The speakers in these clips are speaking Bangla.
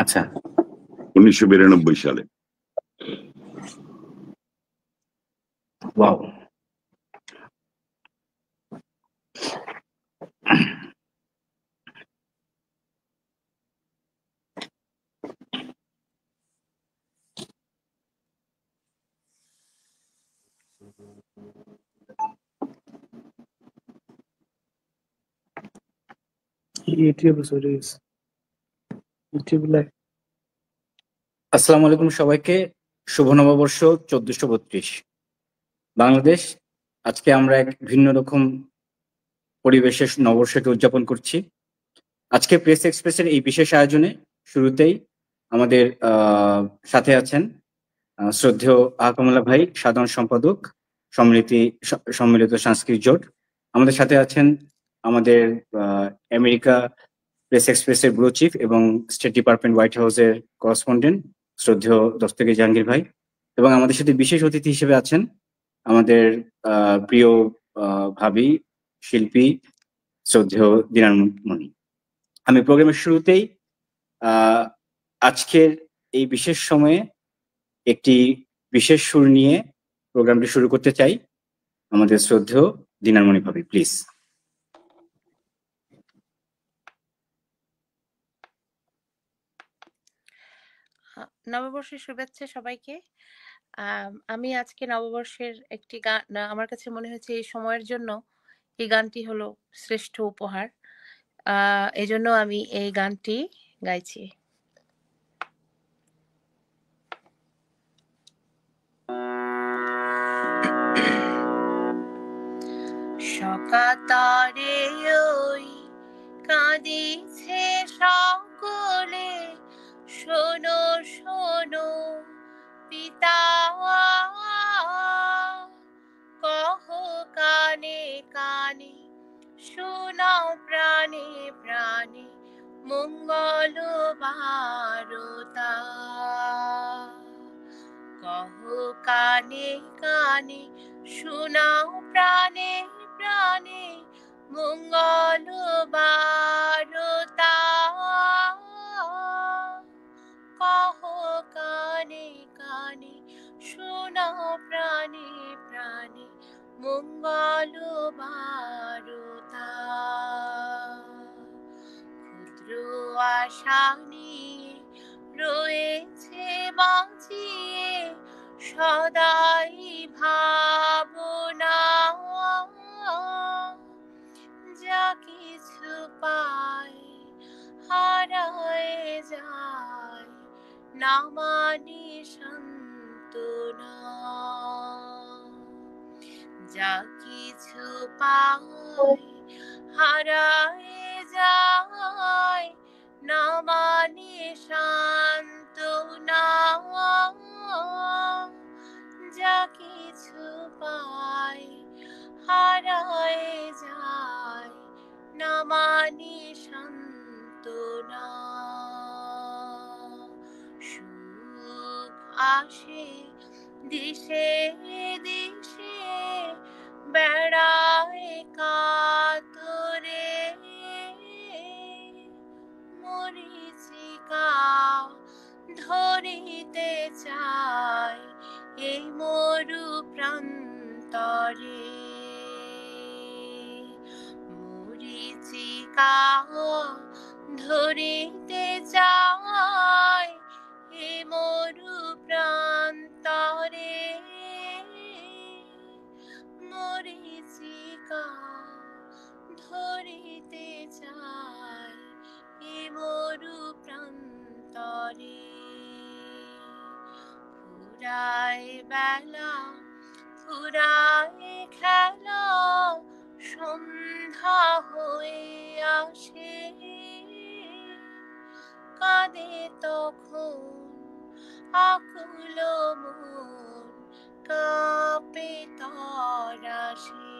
আচ্ছা, 1992 সালে। ওয়াও। আসসালামু আলাইকুম সবাইকে। শুভ নববর্ষ 1432 বাংলাদেশ। আজকে আমরা এক ভিন্ন রকম পরিবেশে নববর্ষকে উদযাপন করছি। আজকে প্রেস এক্সপ্রেসের এই বিশেষ আয়োজনে শুরুতেই আমাদের সাথে আছেন শ্রদ্ধেয় আহকামুল্লাহ ভাই, সাধারণ সম্পাদক সম্মিলিত সাংস্কৃতিক জোট। আমাদের সাথে আছেন আমাদের আমেরিকা প্রেস এক্সপ্রেসের ব্যুরো চিফ এবং স্টেট ডিপার্টমেন্ট হোয়াইট হাউসের করেসপন্ডেন্ট শ্রদ্ধেয় দস্তগীর জাহাঙ্গীর ভাই, এবং আমাদের সাথে বিশেষ অতিথি হিসেবে আছেন আমাদের প্রিয় ভাবি শিল্পী শ্রদ্ধেয় দিনারমণি। আমি প্রোগ্রামের শুরুতেই আজকের এই বিশেষ সময়ে একটি বিশেষ সুর নিয়ে প্রোগ্রামটি শুরু করতে চাই। আমাদের শ্রদ্ধেয় দিনারমণি ভাবি, প্লিজ। নববর্ষের শুভেচ্ছা সবাইকে। আমি আজকে নববর্ষের একটি গান, আমার কাছে মনে হয়েছে এই সময়ের জন্য এই গানটি হলো শ্রেষ্ঠ উপহার। এজন্য আমি এই গানটি গাইছি। সকাতারে ওই কাঁদিছে সকলে, শোনো শোনো পিতা, কহ কানে কানে, শোনাও প্রাণে প্রাণে, মঙ্গল বারতা। কহ কানে কানে, শোনাও প্রাণে প্রাণে, মঙ্গল বারতা। কহ কানে কানে, শোনাও প্রাণে প্রাণে, মঙ্গল বারতা। ক্ষুদ্র আশা নিয়ে রয়েছে বাঁচিয়ে সদাই ভাবনা, যা কিছু পায় হারায় যায়, না মানে সান্ত্বনা। যা কিছু পায় হারায় যায়, না মানে সান্ত্বনা। যা কিছু পায় হারায় যায়, না মানে সান্ত্বনা। সুখ আসে দিশে দিশে, বেড়ায় কাতরে, মরীচিকা ধরিতে চায় এই মরু প্রান্তরে। মরীচিকা ধরিতে চায় এই মরু প্রান্তরে। মরীচিকা ধরিতে চায় এই মরু প্রান্তরে। ফুরায় বেলা ফুরায় খেলা, সন্ধ্যা হয়ে আসে, কাঁদে তখন আকুল মন, কাঁপে তরাসে।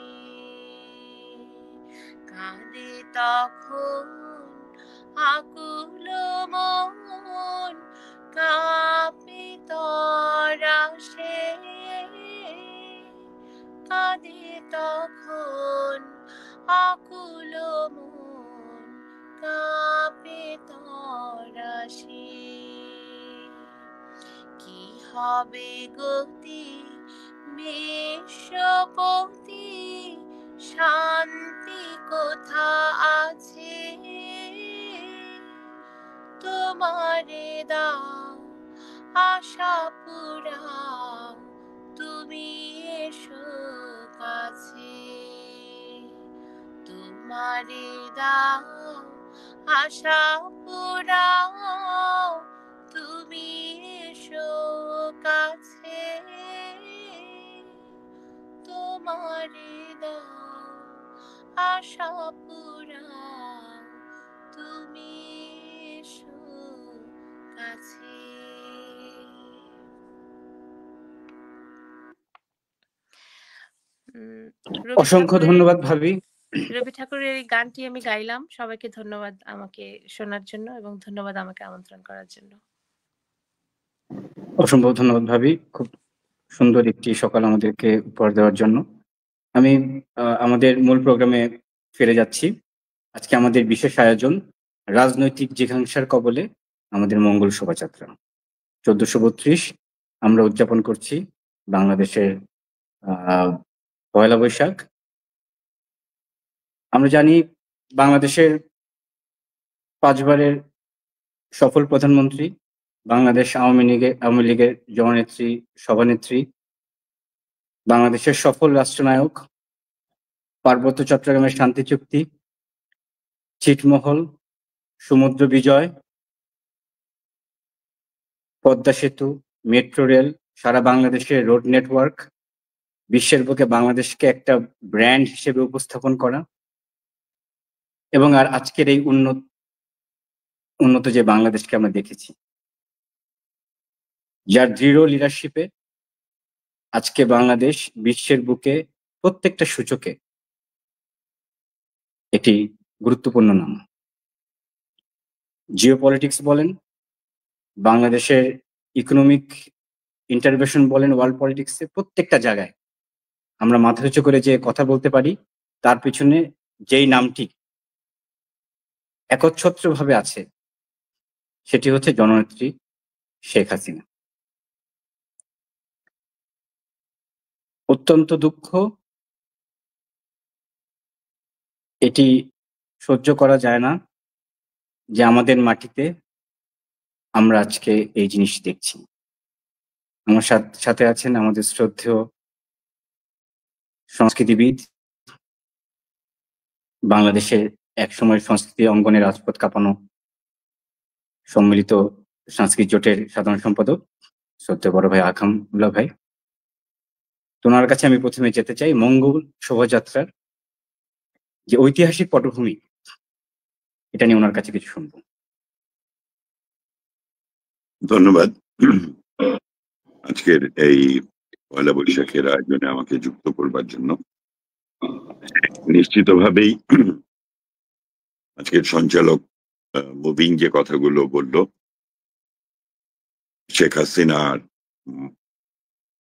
কাঁদে তখন আকুল মন, কাঁপে তরাসে। কাঁদে তখন আকুল মন, কাঁপে তরাসে। হবে গতি বিশ্বপতি শান্তি কোথা আছে তোমারে দাও আশা পুরাও তুমি এসো কাছে তোমারে দাও আশা পুরাও তুমি এসো কাছে তোমারে দাও আশা পুরাও তুমি এসো কাছে। রবি অসংখ্য ঠাকুরের ধন্যবাদ ভাবি। রবি ঠাকুরের এই গানটি আমি গাইলাম। সবাইকে ধন্যবাদ আমাকে শোনার জন্য এবং ধন্যবাদ আমাকে আমন্ত্রণ করার জন্য। অসম্ভব ধন্যবাদ ভাবি, খুব সুন্দর একটি সকাল আমাদেরকে উপহার দেওয়ার জন্য। আমি আমাদের মূল প্রোগ্রামে ফিরে যাচ্ছি। আজকে আমাদের বিশেষ আয়োজন রাজনৈতিক জিঘাংসার কবলে আমাদের মঙ্গল শোভাযাত্রা 1432 আমরা উদযাপন করছি বাংলাদেশের পয়লা বৈশাখ। আমরা জানি বাংলাদেশের 5 বারের সফল প্রধানমন্ত্রী, বাংলাদেশ আওয়ামী লীগের জননেত্রী, সভানেত্রী, বাংলাদেশের সফল রাষ্ট্রনায়ক, পার্বত্য চট্টগ্রামের শান্তি চুক্তি, ছিটমহল, সমুদ্র বিজয়, পদ্মা সেতু, মেট্রো রেল, সারা বাংলাদেশের রোড নেটওয়ার্ক, বিশ্বের বুকে বাংলাদেশকে একটা ব্র্যান্ড হিসেবে উপস্থাপন করা, এবং আর আজকের এই উন্নত যে বাংলাদেশকে আমরা দেখেছি, যার দৃঢ় লিডারশিপে আজকে বাংলাদেশ বিশ্বের বুকে প্রত্যেকটা সূচকে একটি গুরুত্বপূর্ণ নাম। জিওপলিটিক্স বলেন, বাংলাদেশের ইকোনমিক ইন্টারভেনশন বলেন, ওয়ার্ল্ড পলিটিক্সে প্রত্যেকটা জায়গায় আমরা মাথা উঁচু করে যে কথা বলতে পারি, তার পিছনে যেই নামটি একচ্ছত্রভাবে আছে সেটি হচ্ছে জননেত্রী শেখ হাসিনা। অত্যন্ত দুঃখ, এটি সহ্য করা যায় না যে আমাদের মাটিতে আমরা আজকে এই জিনিস দেখছি। আমার সাথে আছেন আমাদের শ্রদ্ধেয় সংস্কৃতিবিদ, বাংলাদেশের একসময় সংস্কৃতি অঙ্গনে রাজপথ কাঁপানো সম্মিলিত সাংস্কৃতিক জোটের সাধারণ সম্পাদক শ্রদ্ধেয় বড় ভাই আকামুল্লাহ ভাই। তোমার কাছে আমি প্রথমে যেতে চাই মঙ্গল শোভাযাত্রার যে ঐতিহাসিক পটভূমি, এটা নিয়ে ওনার কাছে কিছু শুনবো। ধন্যবাদ আজকের এই পয়লা বৈশাখের আয়োজনে আমাকে যুক্ত করবার জন্য। নিশ্চিতভাবেই আজকের সঞ্চালক মুভিং যে কথাগুলো বলল, শেখ হাসিনার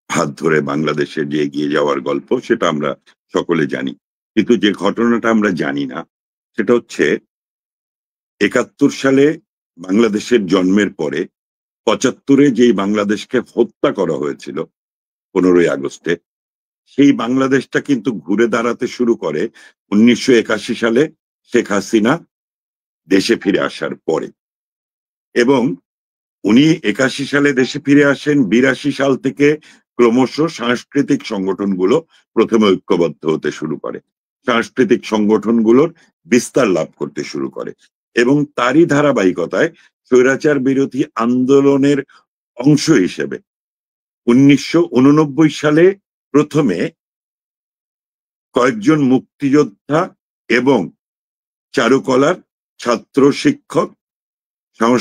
হাত ধরে বাংলাদেশের যে এগিয়ে যাওয়ার গল্প, সেটা আমরা সকলে জানি, কিন্তু যে ঘটনাটা আমরা জানি না সেটা হচ্ছে 71 সালে বাংলাদেশের জন্মের পরে 75-এ যেই বাংলাদেশকে হত্যা করা হয়েছিল 15ই আগস্টে, সেই বাংলাদেশটা কিন্তু ঘুরে দাঁড়াতে শুরু করে 1981 সালে শেখ হাসিনা দেশে ফিরে আসার পরে। এবং উনি 81 সালে দেশে ফিরে আসেন, 82 সাল থেকে ক্রমশ সাংস্কৃতিক সংগঠনগুলো প্রথমে ঐক্যবদ্ধ হতে শুরু করে, সাংস্কৃতিক সংগঠনগুলোর বিস্তার লাভ করতে শুরু করে, এবং তারই ধারাবাহিকতায় স্বৈরাচার বিরোধী আন্দোলনের অংশ হিসেবে 1989 সালে প্রথমে কয়েকজন মুক্তিযোদ্ধা এবং চারুকলার ছাত্র শিক্ষক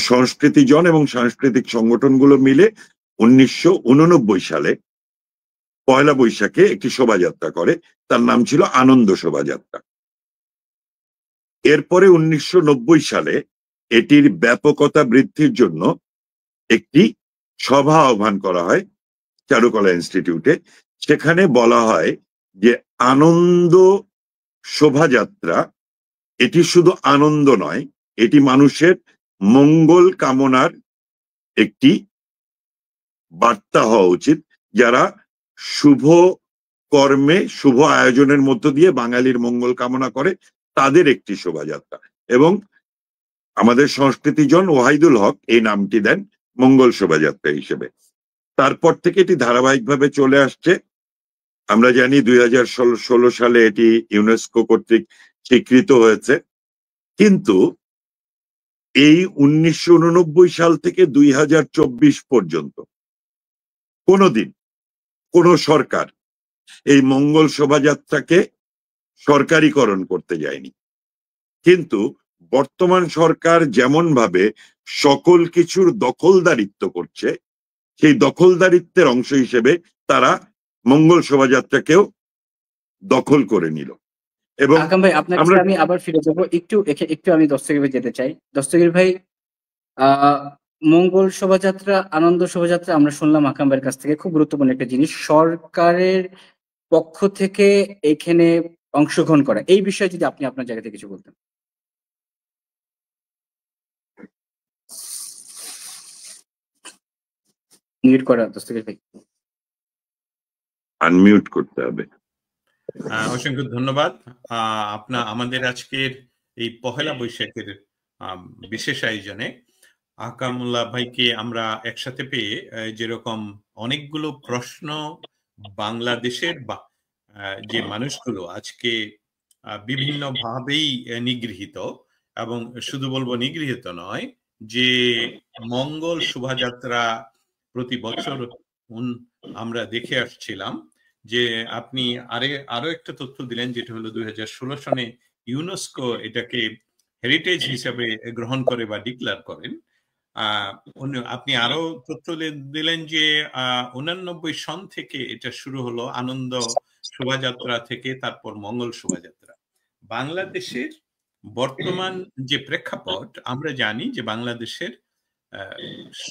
সংস্কৃতিজন এবং সাংস্কৃতিক সংগঠনগুলো মিলে 1989 সালে পয়লা বৈশাখে একটি শোভাযাত্রা করে, তার নাম ছিল আনন্দ শোভাযাত্রা। এরপরে 1990 সালে এটির ব্যাপকতা বৃদ্ধির জন্য একটি সভা আহ্বান করা হয় চারুকলা ইনস্টিটিউটে। সেখানে বলা হয় যে আনন্দ শোভাযাত্রা এটি শুধু আনন্দ নয়, এটি মানুষের মঙ্গল কামনার একটি বার্তা হওয়া উচিত, যারা শুভ কর্মে শুভ আয়োজনের মধ্য দিয়ে বাঙালির মঙ্গল কামনা করে, তাদের একটি শোভাযাত্রা। এবং আমাদের সংস্কৃতিজন ওয়াহিদুল হক এই নামটি দেন মঙ্গল শোভাযাত্রা হিসেবে। তারপর থেকে এটি ধারাবাহিকভাবে চলে আসছে। আমরা জানি 2016 সালে এটি ইউনেস্কো কর্তৃক স্বীকৃত হয়েছে। কিন্তু এই 1989 সাল থেকে 2024 পর্যন্ত কোনোদিন কোন সরকার এই মঙ্গল শোভাযাত্রাকে সরকারিকরণ করতে যায়নি। কিন্তু বর্তমান সরকার যেমন ভাবে সকল কিছুর দখলদারিত্ব করছে, সেই দখলদারিত্বের অংশ হিসেবে তারা মঙ্গল শোভাযাত্রাকেও দখল করে নিল। এবং আকরাম ভাই, আপনার কাছে আমি আবার ফিরে যাবো। একটু আমি দস্তগীর ভাই যেতে চাই। দস্তগীর ভাই, মঙ্গল শোভাযাত্রা, আনন্দ শোভাযাত্রা আমরা শুনলাম আকরাম ভাইয়ের কাছ থেকে, খুব গুরুত্বপূর্ণ একটা জিনিস। সরকারের পক্ষ থেকে এখানে অংশগ্রহণ করা, এই বিষয়ে যদি আপনি আপনার জায়গা থেকে কিছু বলতেন। মিউট করা দস্তগীর ভাই, আনমিউট করতে হবে। অসংখ্য ধন্যবাদ। আমাদের আজকের এই পহেলা বৈশাখের বিশেষ আয়োজনে আহকামুল্লাহ ভাইকে আমরা একসাথে পেয়ে যেরকম অনেকগুলো প্রশ্ন বাংলাদেশের যে মানুষগুলো আজকে বিভিন্ন ভাবেই নিগৃহীত, এবং শুধু বলবো নিগৃহীত নয়, যে মঙ্গল শোভাযাত্রা প্রতি বছর আমরা দেখে আসছিলাম, যে আপনি আরো একটা তথ্য দিলেন, যেটা হলো 2016 সনে ইউনেস্কো এটাকে হেরিটেজ হিসাবে গ্রহণ করে বা ডিক্লেয়ার করেন। আপনি আরো তথ্য দিলেন যে 89 সন থেকে এটা শুরু হলো, আনন্দ শোভাযাত্রা থেকে, তারপর মঙ্গল শোভাযাত্রা। বাংলাদেশের বর্তমান যে প্রেক্ষাপট, আমরা জানি যে বাংলাদেশের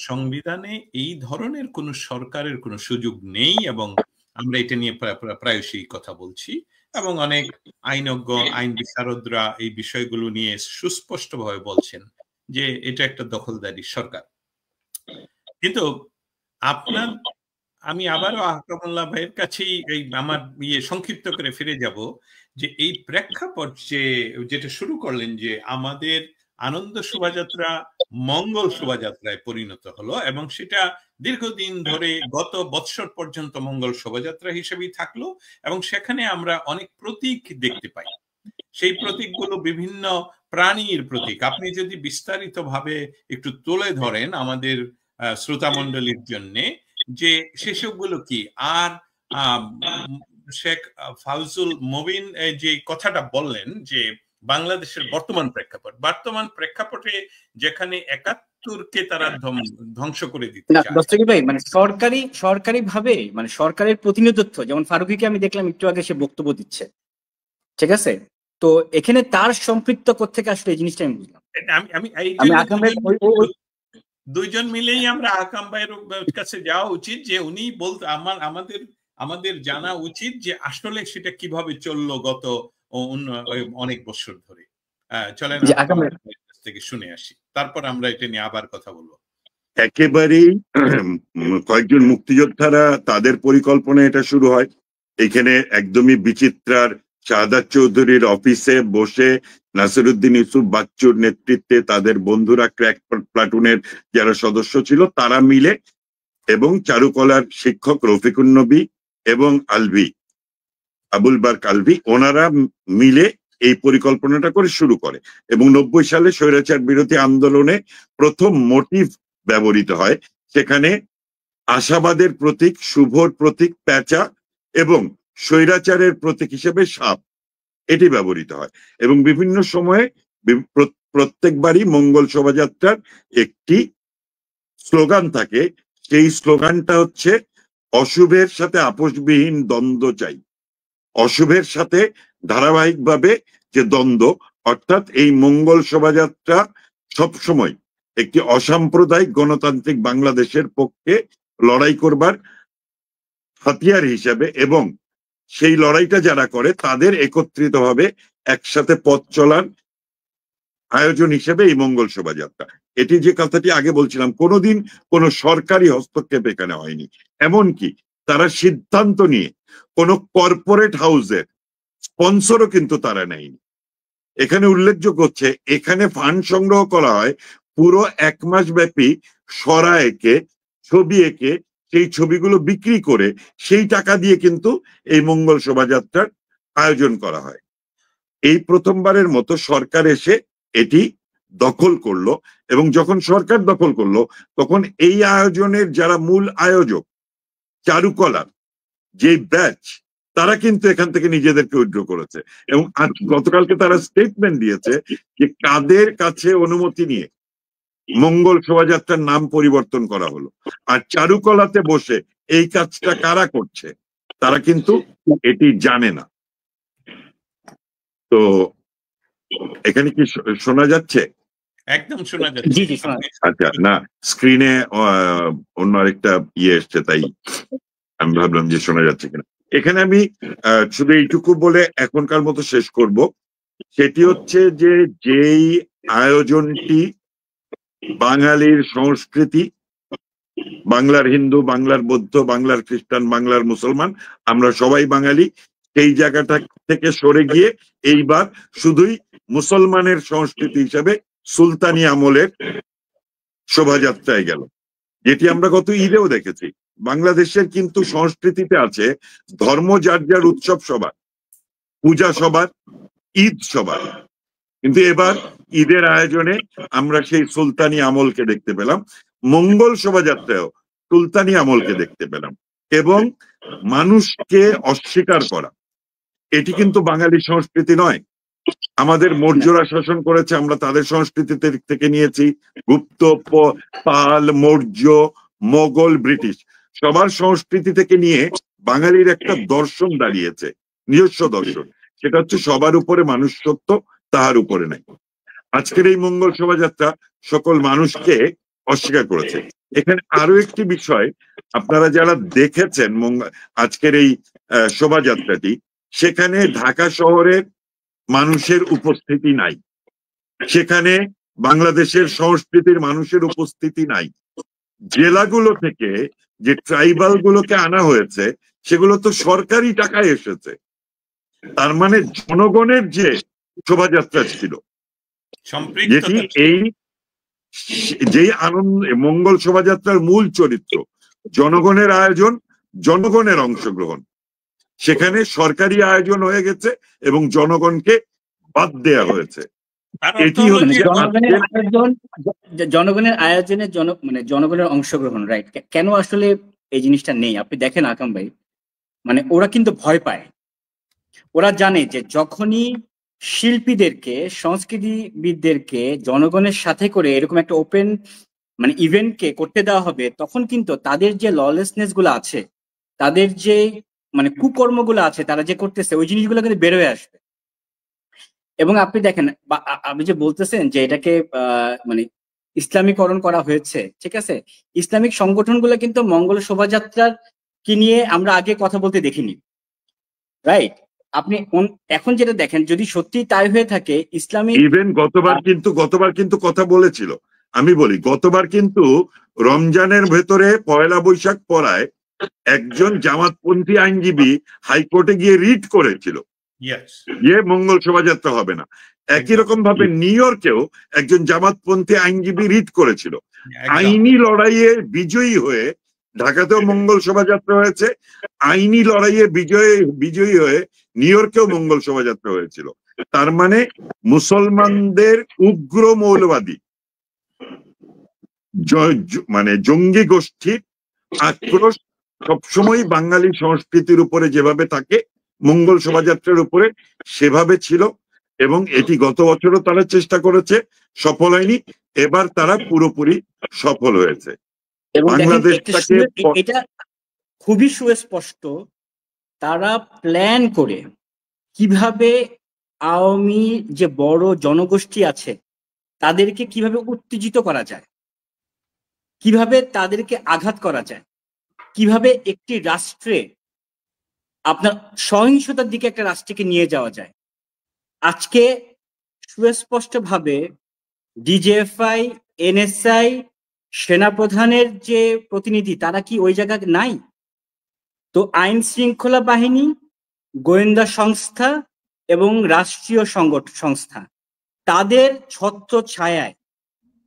সংবিধানে এই ধরনের কোন সরকারের কোনো সুযোগ নেই, এবং আমরা এটা নিয়ে প্রায়শই কথা বলছি, এবং অনেক আইনজ্ঞ, আইন বিশারদরা এই বিষয়গুলো নিয়ে সুস্পষ্টভাবে বলছেন যে এটা একটা দখলদারি সরকার। কিন্তু আমি আবারও আহকামুল্লাহ ভাইয়ের কাছেই এই আমার সংক্ষিপ্ত করে ফিরে যাব, যে এই প্রেক্ষাপট যেটা শুরু করলেন, যে আমাদের আনন্দ শোভাযাত্রা মঙ্গল শোভাযাত্রায় পরিণত হলো, এবং সেটা দীর্ঘদিন ধরে গত বৎসর পর্যন্ত মঙ্গল শোভাযাত্রা হিসেবেই থাকলো, এবং সেখানে আমরা অনেক প্রতীক দেখতে পাই। সেই প্রতীকগুলো বিভিন্ন প্রাণীর প্রতীক। আপনি যদি বিস্তারিত ভাবে একটু তুলে ধরেন আমাদের শ্রোতা মণ্ডলীর জন্য, যে সেসবগুলো কি। আর শেখ ফাউজুল মবিন যে কথাটা বললেন, যে বাংলাদেশের বর্তমান প্রেক্ষাপটে যেখানে 71কে তারা ধ্বংস করে দিতে চায়। দস্তগীর ভাই, মানে সরকারি ভাবে, মানে সরকারের প্রতিনিধিত্ব, যেমন ফারুকীকে আমি দেখলাম একটু আগে, সে বক্তব্য দিচ্ছে, ঠিক আছে? তো এখানে তার সম্পৃক্ত কোত্থেকে আসলে এই জিনিসটা আমি বুঝলাম। দুইজন মিলেই আমরা আহকাম ভাইয়ের কাছে যাওয়া উচিত, যে উনি বলতে আমাদের জানা উচিত যে আসলে সেটা কিভাবে চললো গত অনেক বছর ধরে। চলেন থেকে শুনে আসি, তারপর আমরা এটা নিয়ে আবার কথা বলবো। একেবারেই কয়েকজন মুক্তিযোদ্ধারা তাদের পরিকল্পনা এটা শুরু হয়। এখানে একদমই বিচিত্রার শাহাদাত চৌধুরীর অফিসে বসে নাসিরউদ্দিন ইউসুফ বাচ্চুর নেতৃত্বে তাদের বন্ধুরা, ক্র্যাক প্লাটুনের যারা সদস্য ছিল, তারা মিলে, এবং চারুকলার শিক্ষক রফিকুন নবী এবং আবুল বার্ক আলভি, ওনারা মিলে এই পরিকল্পনাটা করে শুরু করে। এবং 90 সালে স্বৈরাচার বিরোধী আন্দোলনে প্রথম মোটিভ ব্যবহৃত হয়। সেখানে আশাবাদের প্রতীক, শুভর প্রতীক পেঁচা, এবং স্বৈরাচারের প্রতীক হিসেবে সাপ, এটি ব্যবহৃত হয়। এবং বিভিন্ন সময়ে প্রত্যেকবারই মঙ্গল শোভাযাত্রার একটি স্লোগান থাকে। সেই স্লোগানটা হচ্ছে, অশুভের সাথে আপোষবিহীন দ্বন্দ্ব চাই। অশুভের সাথে ধারাবাহিকভাবে যে দ্বন্দ্ব, অর্থাৎ এই মঙ্গল শোভাযাত্রা সবসময় একটি অসাম্প্রদায়িক গণতান্ত্রিক বাংলাদেশের পক্ষে লড়াই করবার হাতিয়ার হিসেবে, এবং সেই লড়াইটা যারা করে তাদের একত্রিতভাবে একসাথে পথ চলার আয়োজন হিসেবে এই মঙ্গল শোভাযাত্রা। এটি যে কথাটি আগে বলছিলাম, কোনোদিন কোনো সরকারি হস্তক্ষেপ এখানে হয়নি। এমনকি তারা সিদ্ধান্ত নিয়ে কোনো কর্পোরেট হাউসের স্পন্সরও কিন্তু তারা নেয়নি। এখানে উল্লেখযোগ্য হচ্ছে, এখানে ফান্ড সংগ্রহ করা হয় পুরো 1 মাস ব্যাপী, সরা এঁকে ছবি এঁকে সেই ছবিগুলো বিক্রি করে সেই টাকা দিয়ে কিন্তু এই মঙ্গল শোভাযাত্রার আয়োজন করা হয়। এই প্রথমবারের মতো সরকার এসে এটি দখল করলো, এবং যখন সরকার দখল করলো তখন এই আয়োজনের যারা মূল আয়োজক, চারুকলার যে ব্যাচ, তারা কিন্তু এখান থেকে নিজেদেরকে উইথড্র করেছে। এবং গতকালকে তারা স্টেটমেন্ট দিয়েছে যে কাদের কাছে অনুমতি নিয়ে মঙ্গল শোভাযাত্রার নাম পরিবর্তন করা হলো, আর চারুকলাতে বসে এই কাজটা কারা করছে তারা কিন্তু এটি জানে না। তো এখানে কি শোনা যাচ্ছে? একদম শোনা যাচ্ছে। আচ্ছা, না স্ক্রিনে অন্য আরেকটা এসছে, তাই আমি ভাবলাম যে শোনা যাচ্ছে কিনা। এখানে আমি শুধু এইটুকু বলে এখনকার মতো শেষ করব, সেটি হচ্ছে যে যেই আয়োজনটি বাঙালির সংস্কৃতি, বাংলার হিন্দু, বাংলার বৌদ্ধ, বাংলার খ্রিস্টান, বাংলার মুসলমান, আমরা সবাই বাঙালি, সেই জায়গাটা থেকে সরে গিয়ে এইবার শুধুই মুসলমানের সংস্কৃতি হিসাবে সুলতানি আমলের শোভাযাত্রায় গেল, যেটি আমরা গত ঈদেও দেখেছি। বাংলাদেশের কিন্তু সংস্কৃতিতে আছে ধর্ম যার যার উৎসব সবার, পূজা সবার, ঈদ সবার, কিন্তু এবার ঈদের আয়োজনে আমরা সেই সুলতানি আমলকে দেখতে পেলাম, মঙ্গল শোভাযাত্রায়ও সুলতানি আমলকে দেখতে পেলাম। এবং মানুষকে অস্বীকার করা, এটি কিন্তু বাঙালি সংস্কৃতি নয়। আমাদের মৌর্যরা শাসন করেছে, আমরা তাদের সংস্কৃতি থেকে নিয়েছি। গুপ্ত, পাল, মৌর্য, মোগল, ব্রিটিশ, সবার সংস্কৃতি থেকে নিয়ে বাঙালির একটা দর্শন দাঁড়িয়েছে, নিজস্ব দর্শন, সেটা হচ্ছে সবার উপরে মানুষ সত্য, তাহার উপরে নাই। আজকের এই মঙ্গল শোভাযাত্রা সকল মানুষকে অস্বীকার করেছে। এখানে আরো একটি বিষয়, আপনারা যারা দেখেছেন আজকের এই শোভাযাত্রাটি, সেখানে ঢাকা শহরের মানুষের উপস্থিতি নাই, সেখানে বাংলাদেশের সংস্কৃতির মানুষের উপস্থিতি নাই। জেলাগুলো থেকে যে ট্রাইবাল গুলোকে আনা হয়েছে সেগুলো তো সরকারি টাকায় এসেছে, তার মানে জনগণের যে শোভাযাত্রা ছিল, যেটি এই যেই আনন্দ মঙ্গল শোভাযাত্রার মূল চরিত্র, জনগণের আয়োজন, জনগণের অংশগ্রহণ, সেখানে সরকারি আয়োজন হয়ে গেছে এবং জনগণকে বাদ দেয়া হয়েছে। এটি হচ্ছে জনগণের আয়োজনে মানে জনগণের অংশগ্রহণ, রাইট? কেন আসলে এই জিনিসটা নেই আপনি দেখেন আকাম ভাই, মানে ওরা কিন্তু ভয় পায়। ওরা জানে যে যখনই শিল্পীদেরকে, সংস্কৃতিবিদদেরকে জনগণের সাথে করে এরকম একটা ওপেন মানে ইভেন্টকে করতে দেওয়া হবে, তখন কিন্তু তাদের যে ললেসনেস গুলো আছে, তাদের যে মানে কুকর্মগুলো আছে, তারা যে করতেছে ওই জিনিসগুলো কিন্তু বের হয়ে আসবে। এবং আপনি দেখেন, আপনি যে বলতেছেন যে এটাকে মানে ইসলামীকরণ করা হয়েছে, ঠিক আছে, ইসলামিক সংগঠনগুলো কিন্তু মঙ্গল শোভাযাত্রার কি নিয়ে আমরা আগে কথা বলতে দেখিনি, রাইট? আপনি এখন যেটা দেখেন, যদি সত্যি তাই হয়ে থাকে, ইসলামী ইভেন গতবার কিন্তু কথা বলেছিল। আমি বলি, গতবার কিন্তু রমজানের ভেতরে পয়লা বৈশাখ পড়ায় একজন জামাতপন্থী আইনজীবী হাইকোর্টে গিয়ে রিট করেছিল যে মঙ্গল শোভাযাত্রা হবে না। একই রকম ভাবে নিউ ইয়র্কেও একজন জামাতপন্থী আইনজীবী রিট করেছিল। আইনি লড়াইয়ে বিজয়ী হয়ে ঢাকাতেও মঙ্গল শোভাযাত্রা হয়েছে, আইনি লড়াইয়ে বিজয়ী হয়ে নিউ ইয়র্কেও মঙ্গল শোভাযাত্রা হয়েছিল। তার মানে মুসলমানদের উগ্র মৌলবাদী মানে জঙ্গি গোষ্ঠীর আক্রোশ সবসময় বাঙালি সংস্কৃতির উপরে যেভাবে থাকে, মঙ্গল শোভাযাত্রার উপরে সেভাবে ছিল। এবং এটি গত বছরও তারা চেষ্টা করেছে, সফল হয়নি, এবার তারা পুরোপুরি সফল হয়েছে। বাংলাদেশটাকে এটা খুবই সুস্পষ্ট, তারা প্ল্যান করে কিভাবে আওয়ামী যে বড় জনগোষ্ঠী আছে তাদেরকে কিভাবে উত্তেজিত করা যায়, কিভাবে তাদেরকে আঘাত করা যায়, কিভাবে একটি রাষ্ট্রে আপনার সহিংসতার দিকে একটা রাষ্ট্রকে নিয়ে যাওয়া যায়। আজকে সুস্পষ্ট ভাবে ডিজিএফআই এনএসআই, সেনাপ্রধানের যে প্রতিনিধি তারা কি ওই জায়গায় নাই? তো আইন শৃঙ্খলা বাহিনী, গোয়েন্দা সংস্থা এবং রাষ্ট্রীয় সংস্থা তাদের ছত্র ছায়ায়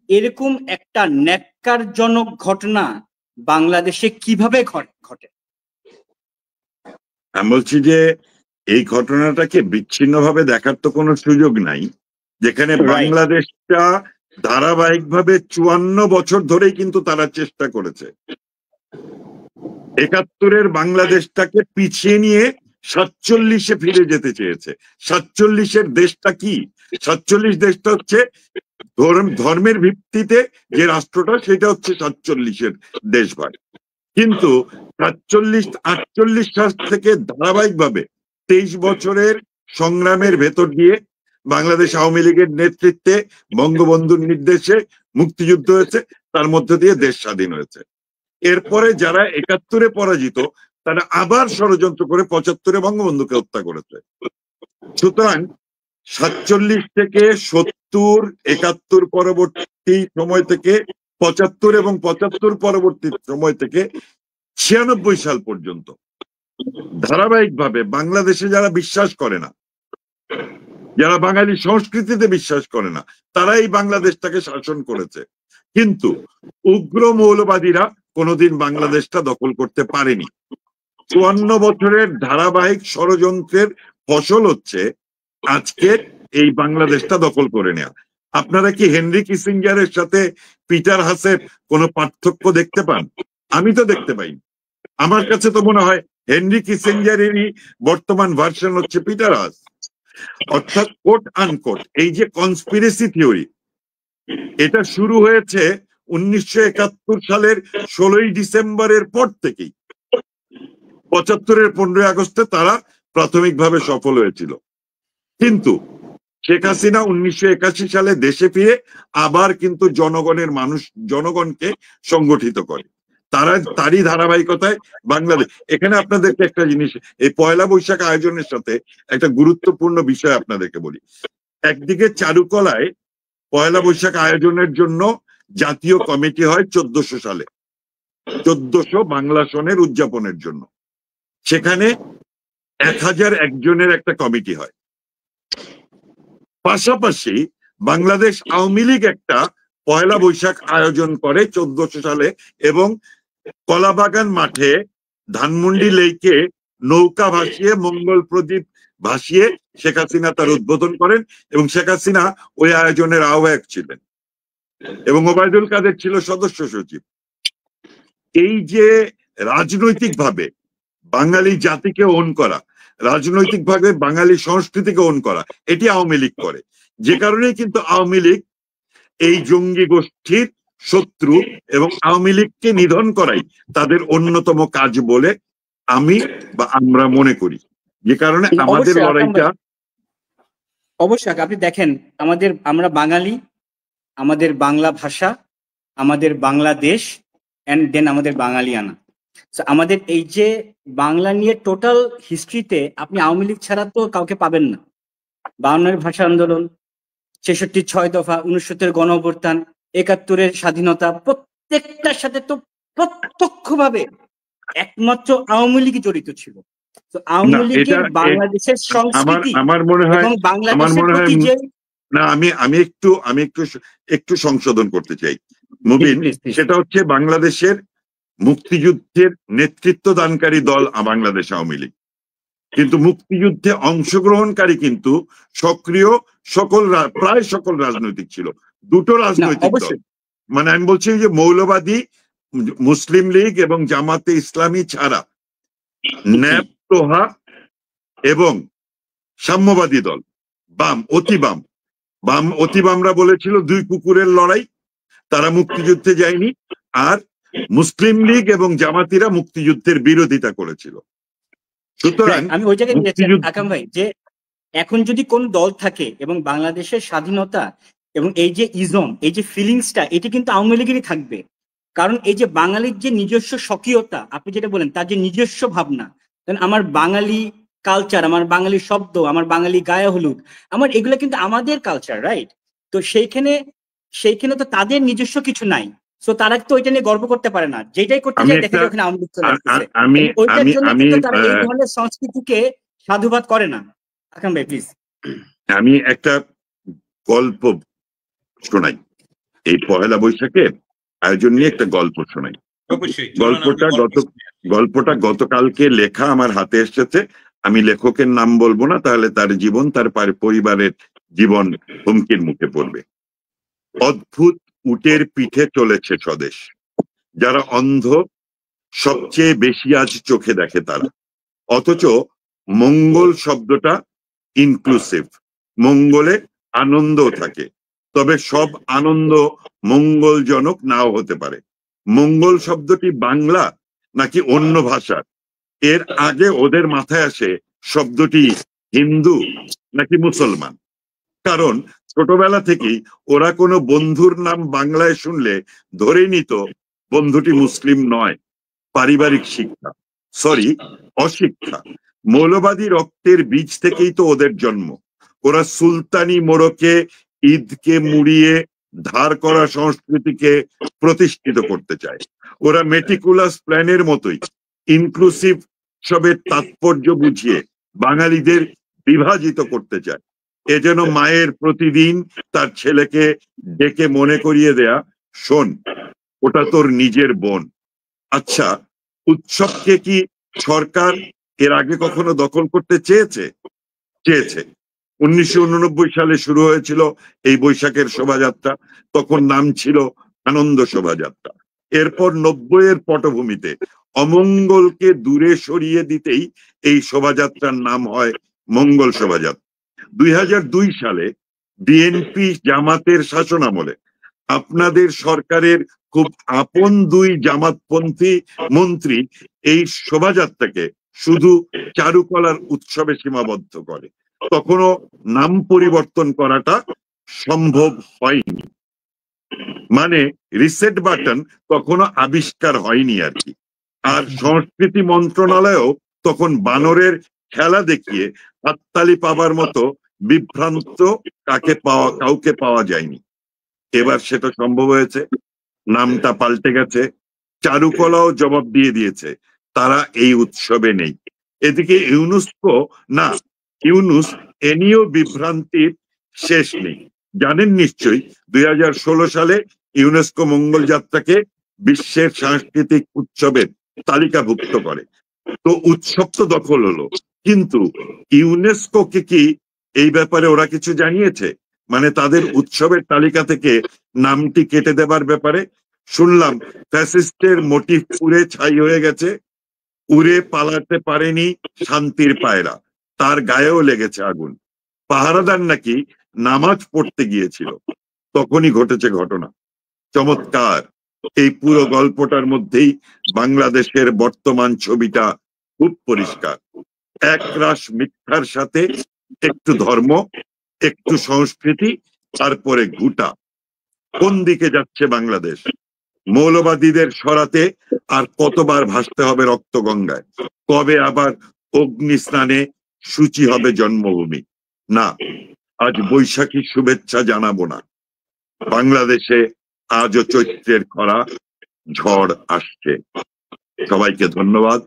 এরকম একটা ন্যাক্কারজনক ঘটনা বাংলাদেশে কিভাবে ঘটে? আমি বলছি যে এই ঘটনাটাকে বিচ্ছিন্নভাবে দেখার তো কোনো সুযোগ নাই, যেখানে বাংলাদেশটা ধারাবাহিকভাবে 54 বছর ধরেই কিন্তু তারা চেষ্টা করেছে ৭১-এর বাংলাদেশটাকে পিছিয়ে নিয়ে ৪৭-এ ফিরে যেতে চেয়েছে। ৪৭-এর দেশটা কি? ৪৭ দেশটা হচ্ছে ধর্মের ভিত্তিতে যে রাষ্ট্রটা, সেটা হচ্ছে ৪৭-এর দেশভাগ। কিন্তু ৪৭-৪৮ সাল থেকে ধারাবাহিকভাবে ২৩ বছরের সংগ্রামের ভেতর দিয়ে বাংলাদেশ আওয়ামী লীগের নেতৃত্বে বঙ্গবন্ধুর নির্দেশে মুক্তিযুদ্ধ হয়েছে, তার মধ্য দিয়ে দেশ স্বাধীন হয়েছে। এরপরে যারা ৭১-এ পরাজিত তারা আবার ষড়যন্ত্র করে ৭৫-এ বঙ্গবন্ধুকে হত্যা করেছে। সুতরাং ৪৭ থেকে ৭০, ৭১ পরবর্তী সময় থেকে ৭৫ এবং ৭৫ পরবর্তী সময় থেকে ৯৬ সাল পর্যন্ত ধারাবাহিকভাবে বাংলাদেশে যারা বিশ্বাস করে না, যারা বাঙালি সংস্কৃতিতে বিশ্বাস করে না, তারা এই বাংলাদেশটাকে শাসন করেছে। কিন্তু উগ্র মৌলবাদীরা কোনোদিন বাংলাদেশটা দখল করতে পারেনি। ৫৪ বছরের ধারাবাহিক ষড়যন্ত্রের ফসল হচ্ছে আজকে এই বাংলাদেশটা দখল করে নেওয়া। আপনারা কি হেনরি কিসিঞ্জারের সাথে পিটার হাসের কোনো পার্থক্য দেখতে পান? আমি তো দেখতে পাই। আমার কাছে তো মনে হয় হেনরি কিসিঞ্জারেরই বর্তমান ভার্সন হচ্ছে পিটার হাস। অর্থাৎ কোট আনকোট এই যে কনস্পিরেসি থিওরি, এটা শুরু হয়েছে ১৯৭১ সালের ১৬ই ডিসেম্বরের পর থেকেই। ৭৫-এর ১৫ই আগস্টে তারা প্রাথমিকভাবে সফল হয়েছিল। কিন্তু শেখ হাসিনা ১৯৮১ সালে দেশে ফিরে আবার কিন্তু জনগণকে সংগঠিত করে। তারই ধারাবাহিকতায় বাংলাদেশ। এখানে আপনাদেরকে একটা জিনিস, এই পয়লা বৈশাখ আয়োজনের সাথে একটা গুরুত্বপূর্ণ বিষয় আপনাদেরকে বলি। একদিকে চারুকলায় পয়লা বৈশাখ আয়োজনের জন্য জাতীয় কমিটি হয় ১৪০০ সালে, ১৪০০ বাংলা সনের উদযাপনের জন্য। সেখানে ১০০১ জনের একটা কমিটি হয়। পাশাপাশি বাংলাদেশ আওয়ামী লীগ একটা পয়লা বৈশাখ আয়োজন করে ১৪০০ সালে এবং কলাবাগান মাঠে ধানমন্ডি লেকে নৌকা ভাসিয়ে, মঙ্গল প্রদীপ ভাসিয়ে শেখ হাসিনা তার উদ্বোধন করেন এবং শেখ হাসিনা ওই আয়োজনের আহ্বায়ক ছিলেন এবং ওবায়দুল কাদের ছিল সদস্য সচিব। এই যে রাজনৈতিকভাবে বাঙালি জাতিকে ওন করা, রাজনৈতিকভাবে বাঙালি সংস্কৃতিকে ওন করা, এটি আওয়ামী লীগ করে। যে কারণে কিন্তু আওয়ামী লীগ এই জঙ্গি গোষ্ঠীর শত্রু এবং আওয়ামী লীগকে নিধন করাই তাদের অন্যতম কাজ বলে আমরা মনে করি। যে কারণে আমাদের লড়াইটা অবশ্যই আপনি দেখেন, আমরা বাঙালি, আমাদের বাংলা ভাষা, আমাদের বাংলাদেশ, এন্ড দেন আমাদের বাঙালিয়ানা। আমাদের এই যে বাংলা নিয়ে টোটাল হিস্ট্রিতে আপনি আওয়ামী লীগ ছাড়া তো কাউকে পাবেন না। ৫২-এর ভাষা আন্দোলন, ৬৬-র ৬ দফা, ৬৯-এর গণ অভ্যুত্থান, ৭১-এর স্বাধীনতা, প্রত্যেকটার সাথে তো প্রত্যক্ষভাবে একমাত্র আওয়ামী লীগ জড়িত ছিল। তো আওয়ামী লীগের বাংলাদেশের সংস্কৃতি আমার মনে হয় এবং বাংলাদেশের প্রতি যে না, আমি একটু সংশোধন করতে চাই মুবিন। সেটা হচ্ছে বাংলাদেশের মুক্তিযুদ্ধের নেতৃত্ব দানকারী দল বাংলাদেশ আওয়ামী লীগ, কিন্তু মুক্তিযুদ্ধে অংশগ্রহণকারী কিন্তু সক্রিয় প্রায় সকল রাজনৈতিক ছিল। দুটো রাজনৈতিক দল, মানে আমি বলছি যে মৌলবাদী মুসলিম লীগ এবং জামাতে ইসলামী ছাড়া ন্যাপ, তোহা এবং সাম্যবাদী দল, অতি বামরা বলেছিল ২ কুকুরের লড়াই, তারা মুক্তিযুদ্ধে যায়নি। আর মুসলিম লীগ এবং জামাতিরা মুক্তিযুদ্ধের বিরোধিতা করেছিল। সুতরাং আমি ওই জায়গায় আকাম ভাই, যে এখন যদি কোন দল থাকে এবং বাংলাদেশের স্বাধীনতা এবং এই যে ইজম, এই যে ফিলিংসটা, এটি কিন্তু আওয়ামী লীগেরই থাকবে। কারণ এই যে বাঙালির যে নিজস্ব স্বকীয়তা, আপনি যেটা বলেন, তার যে নিজস্ব ভাবনা, আমার বাঙালি কালচার, আমার বাঙালি শব্দ, আমার বাঙালি গায়ে হলুদ, এগুলো কিন্তু আমাদের কালচার, রাইট? তো সেইখানে সেইখানে তো তাদের নিজস্ব কিছু নাই, সো তারা তো ওইটা নিয়ে গর্ব করতে পারে না, যেটাই করতে চায় দেখা যায় ওখানে আওয়ামী লীগ চলে আসতেছে। ওইটার জন্য কিন্তু তারা এই ধরনের সংস্কৃতিকে সাধুবাদ করে না। আকরাম ভাই প্লিজ। আমি একটা গল্প শোনাই, এই পহেলা বৈশাখের আয়োজন নিয়ে একটা গল্প শোনাই। গল্পটা গতকালকে লেখা, আমার হাতে এসেছে। আমি লেখকের নাম বলবো না, তাহলে তার জীবন, তার পরিবারের জীবন হুমকির মুখে পড়বে। অদ্ভুত উটের পিঠে চলেছে স্বদেশ, যারা অন্ধ সবচেয়ে বেশি আজ চোখে দেখে তারা। অথচ মঙ্গল শব্দটা ইনক্লুসিভ, মঙ্গলে আনন্দ থাকে, তবে সব আনন্দ মঙ্গলজনক নাও হতে পারে। মঙ্গল শব্দটি বাংলা নাকি অন্য ভাষার? এর আগে ওদের মাথায় আসে শব্দটি হিন্দু নাকি মুসলমান, কারণ ছোটবেলা থেকেই ওরা কোনো বন্ধুর নাম বাংলায় শুনলে ধরে নিত বন্ধুটি মুসলিম নয়। পারিবারিক শিক্ষা, সরি অশিক্ষা। মৌলবাদী রক্তের বীজ থেকেই তো ওদের জন্ম। ওরা সুলতানি মোড়কে ঈদকে মুড়িয়ে ধার করা সংস্কৃতিকে প্রতিষ্ঠিত করতে চায়। ওরা মেটিকুলাস প্ল্যানের মতোই ইনক্লুসিভ সবের তাৎপর্য বুঝিয়ে বাঙালিদের বিভাজিত করতে চায়। এ যেন মায়ের প্রতিদিন তার ছেলেকে ডেকে মনে করিয়ে দেয়া, শোন ওটা তোর নিজের বোন। আচ্ছা, উৎসবকে কি সরকার এর আগে কখনো দখল করতে চেয়েছে? 1989 সালে শুরু হয়েছিল এই বৈশাখের শোভাযাত্রা, তখন নাম ছিল আনন্দ শোভাযাত্রা। এরপর 90-এর পটভূমিতে অমঙ্গলকে দূরে সরিয়ে দিতেই এই শোভাযাত্রার নাম হয় মঙ্গল শোভাযাত্রা। 2002 সালে বিএনপি জামাতের শাসনামলে আপনাদের সরকারের খুব আপন দুই জামাতপন্থী মন্ত্রী এই শোভাযাত্রাকে শুধু চারুকলার উৎসবে সীমাবদ্ধ করে। তখনও নাম পরিবর্তন করাটা সম্ভব হয়নি, মানে রিসেট বাটন তখনও আবিষ্কার হয়নি আর কি। আর সংস্কৃতি মন্ত্রণালয়ও তখন বানরের খেলা দেখিয়ে হাততালি পাবার মতো বিভ্রান্ত কাউকে পাওয়া যায়নি। এবার সেটা সম্ভব হয়েছে, নামটা পাল্টে গেছে, চারুকলাও জবাব দিয়ে দিয়েছে তারা এই উৎসবে নেই। এদিকে ইউনুস এনেও বিভ্রান্তির শেষ নেই। জানেন নিশ্চয়ই 2016 সালে ইউনেস্কো মঙ্গল যাত্রাকে বিশ্বের সাংস্কৃতিক উৎসবের তালিকাভুক্ত করে। তো উৎসব তো দখল হলো, কিন্তু ইউনেস্কোকে কি এই ব্যাপারে ওরা কিছু জানিয়েছে? মানে তাদের উৎসবের তালিকা থেকে নামটি কেটে দেবার ব্যাপারে? শুনলাম ফ্যাসিস্টের মোটিভ উড়ে ছাই হয়ে গেছে, উড়ে পালাতে পারেনি শান্তির পায়রা, তার গায়েও লেগেছে আগুন। পাহারাদার নাকি নামাজ পড়তে গিয়েছিল, তখনই ঘটেছে ঘটনা। চমৎকার! এই পুরো গল্পটার মধ্যেই বাংলাদেশের বর্তমান ছবিটা খুব পরিষ্কার। একরাশ মিথ্যার সাথে একটু ধর্ম, একটু সংস্কৃতি, তারপরে ঘুটা। কোন দিকে যাচ্ছে বাংলাদেশ? মৌলবাদীদের সরাতে আর কতবার ভাসতে হবে রক্তগঙ্গায়? কবে আবার অগ্নি স্নানে সূচি হবে জন্মভূমি? না, আজ বৈশাখী শুভেচ্ছা জানাবো না। বাংলাদেশে আজও চৈত্রের খরা, ঝড় আসছে। সবাইকে ধন্যবাদ।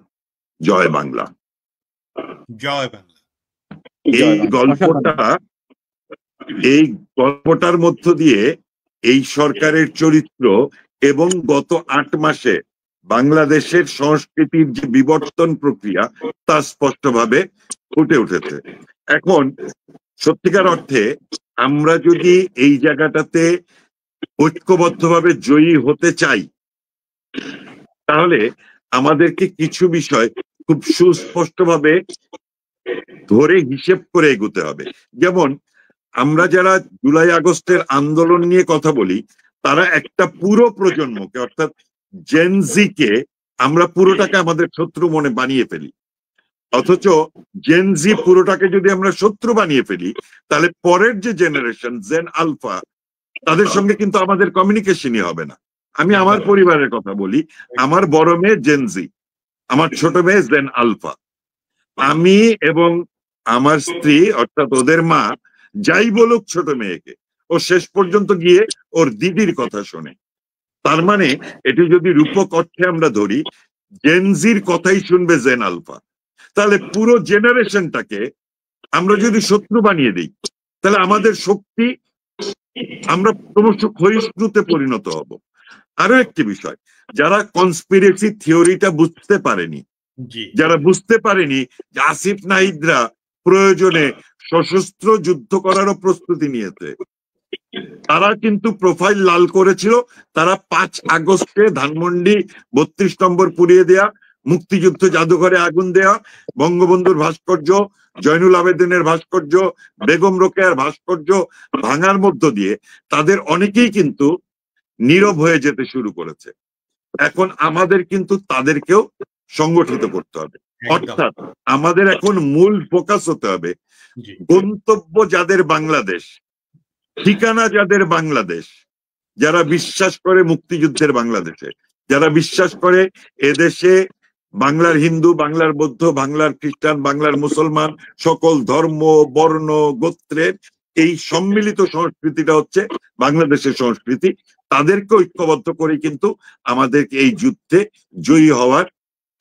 জয় বাংলা। জয় বাংলা। এই গল্পটার মধ্য দিয়ে এই সরকারের চরিত্র এবং গত 8 মাসে বাংলাদেশের সংস্কৃতির যে বিবর্তন প্রক্রিয়া তা স্পষ্টভাবে ফুটে উঠেছে। এখন সত্যিকার অর্থে আমরা যদি এই জায়গাটাতে ঐক্যবদ্ধভাবে জয়ী হতে চাই, তাহলে আমাদেরকে কিছু বিষয় খুব সুস্পষ্টভাবে ধরে হিসেব করে এগোতে হবে। যেমন আমরা যারা জুলাই আগস্টের আন্দোলন নিয়ে কথা বলি, তারা একটা পুরো প্রজন্মকে অর্থাৎ জেনজিকে আমরা পুরোটাকে আমাদের শত্রু মনে বানিয়ে ফেলি। অথচ জেনজি পুরোটাকে যদি আমরা শত্রু বানিয়ে ফেলি, তাহলে পরের যে জেনারেশন জেন আলফা, তাদের সঙ্গে কিন্তু আমাদের কমিউনিকেশনই হবে না। আমি আমার পরিবারের কথা বলি, আমার বড় মেয়ে জেনজি, আমার ছোট মেয়ে জেন আলফা। আমি এবং আমার স্ত্রী অর্থাৎ ওদের মা যাই বলুক ছোট মেয়েকে, ও শেষ পর্যন্ত গিয়ে ওর দিদির কথা শোনে। তার মানে এটি যদি রূপক অর্থে আমরা ধরি, জেনজির কথাই শুনবে জেন আলফা। তাহলে পুরো জেনারেশনটাকে আমরা যদি শত্রু বানিয়ে দিই, তাহলে আমাদের শক্তি, আমরা ক্রমশ ক্ষয়িষ্ণুতে পরিণত হব। আরো একটি বিষয়, যারা কনস্পিরেসি থিওরিটা বুঝতে পারেনি, যারা বুঝতে পারেনি যে আসিফ নাহিদরা প্রয়োজনে সশস্ত্র যুদ্ধ করারও প্রস্তুতি নিয়েছে, তারা কিন্তু প্রোফাইল লাল করেছিল। তারা 5 আগস্টে ধানমন্ডি 32 নম্বর পুড়িয়ে দেয়া, মুক্তিযুদ্ধ জাদুঘরে আগুন দেয়া, বঙ্গবন্ধুর ভাস্কর্য, জয়নুল আবেদিনের ভাস্কর্য, বেগম রোকেয়ার ভাস্কর্য ভাঙার মধ্য দিয়ে তাদের অনেকেই কিন্তু নীরব হয়ে যেতে শুরু করেছে। এখন আমাদের কিন্তু তাদেরকেও সংগঠিত করতে হবে। অর্থাৎ আমাদের এখন মূল ফোকাস হতে হবে গন্তব্য যাদের বাংলাদেশ, ঠিকানা যাদের বাংলাদেশ, যারা বিশ্বাস করে মুক্তিযুদ্ধের বাংলাদেশে, যারা বিশ্বাস করে এদেশে বাংলার হিন্দু, বাংলার বৌদ্ধ, বাংলার খ্রিস্টান, বাংলার মুসলমান, সকল ধর্ম, বর্ণ, গোত্রের এই সম্মিলিত সংস্কৃতিটা হচ্ছে বাংলাদেশের সংস্কৃতি, তাদেরকে ঐক্যবদ্ধ করে কিন্তু আমাদেরকে এই যুদ্ধে জয়ী হওয়ার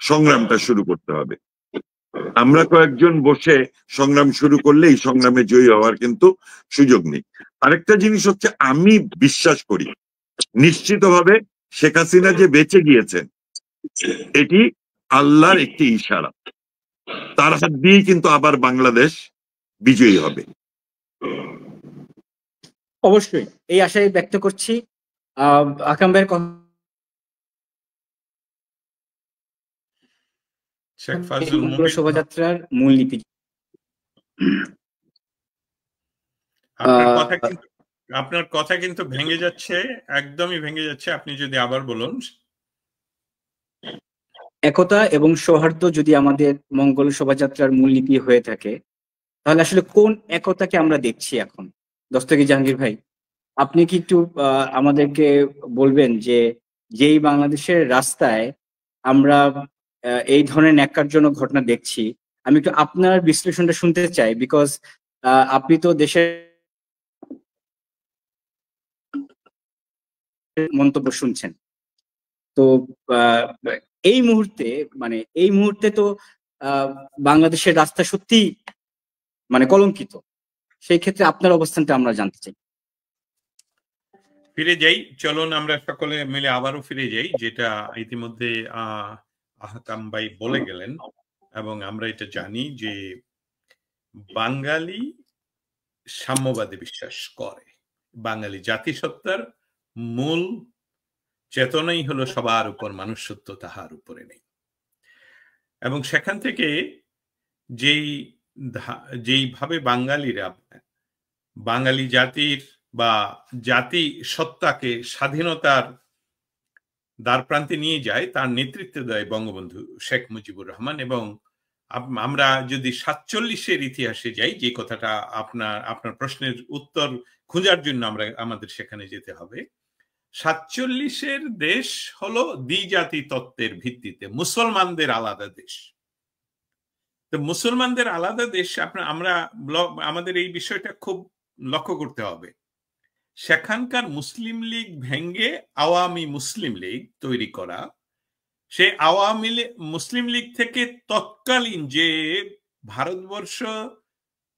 সংগ্রামটা শুরু করতে হবে। আমরা কয়েকজন বসে সংগ্রাম শুরু করলে এই সংগ্রামে জয়ী হওয়ার কিন্তু সুযোগ নেই। আরেকটা জিনিস হচ্ছে, আমি বিশ্বাস করি নিশ্চিতভাবে শেখ হাসিনা যে বেঁচে গিয়েছেন এটি আল্লাহর একটি ইশারা। তার হাত দিয়েই কিন্তু আবার বাংলাদেশ বিজয়ী হবে। অবশ্যই এই আশাই ব্যক্ত করছি। আকাম ভাইয়ের শোভাযাত্রার মূলনীতি, আপনার কথা কিন্তু ভেঙে যাচ্ছে, একদমই ভেঙে যাচ্ছে, আপনি যদি আবার বলুন। একতা এবং সৌহার্দ্য যদি আমাদের মঙ্গল শোভাযাত্রার মূলনীতি হয়ে থাকে, তাহলে আসলে কোন একতাকে আমরা দেখছি এখন? দস্তগীর জাহাঙ্গীর ভাই, আপনি কি একটু আমাদেরকে বলবেন যে যেই বাংলাদেশের রাস্তায় আমরা এই ধরনের ন্যাক্কারজনক ঘটনা দেখছি, আমি একটু আপনার বিশ্লেষণটা শুনতে চাই, বিকজ আপনি তো দেশের মন্তব্য শুনছেন। তো এই মুহূর্তে তো বাংলাদেশের রাস্তা সত্যি কলঙ্কিত। সেই ক্ষেত্রে আপনার অবস্থানটা আমরা জানতে চাই। ফিরে যাই, চলুন আমরা সকলে মিলে আবারও ফিরে যাই, যেটা ইতিমধ্যে আহকাম ভাই বলে গেলেন, এবং আমরা এটা জানি যে বাঙালি সাম্যবাদী বিশ্বাস করে। বাঙালি জাতিসত্তার মূল চেতনাই হলো সবার উপর মানুষত্ব, তাহার উপরে নেই। এবং সেখান থেকে যেইভাবে বাঙালিরা বাঙালি জাতির বা জাতি সত্তাকে স্বাধীনতার দ্বারপ্রান্তে নিয়ে যায়, তার নেতৃত্ব দেয় বঙ্গবন্ধু শেখ মুজিবুর রহমান। এবং আমরা যদি 47-এর ইতিহাসে যাই, যে কথাটা আপনার প্রশ্নের উত্তর খোঁজার জন্য আমাদের সেখানে যেতে হবে। 47-এর দেশ হলো দ্বিজাতি তত্ত্বের ভিত্তিতে মুসলমানদের আলাদা দেশ। তো মুসলমানদের আলাদা দেশ আমরা আমাদের এই বিষয়টা খুব লক্ষ্য করতে হবে। সেখানকার মুসলিম লীগ ভেঙ্গে আওয়ামী মুসলিম লীগ তৈরি করা, সেই আওয়ামী মুসলিম লীগ থেকে তৎকালীন যে ভারতবর্ষ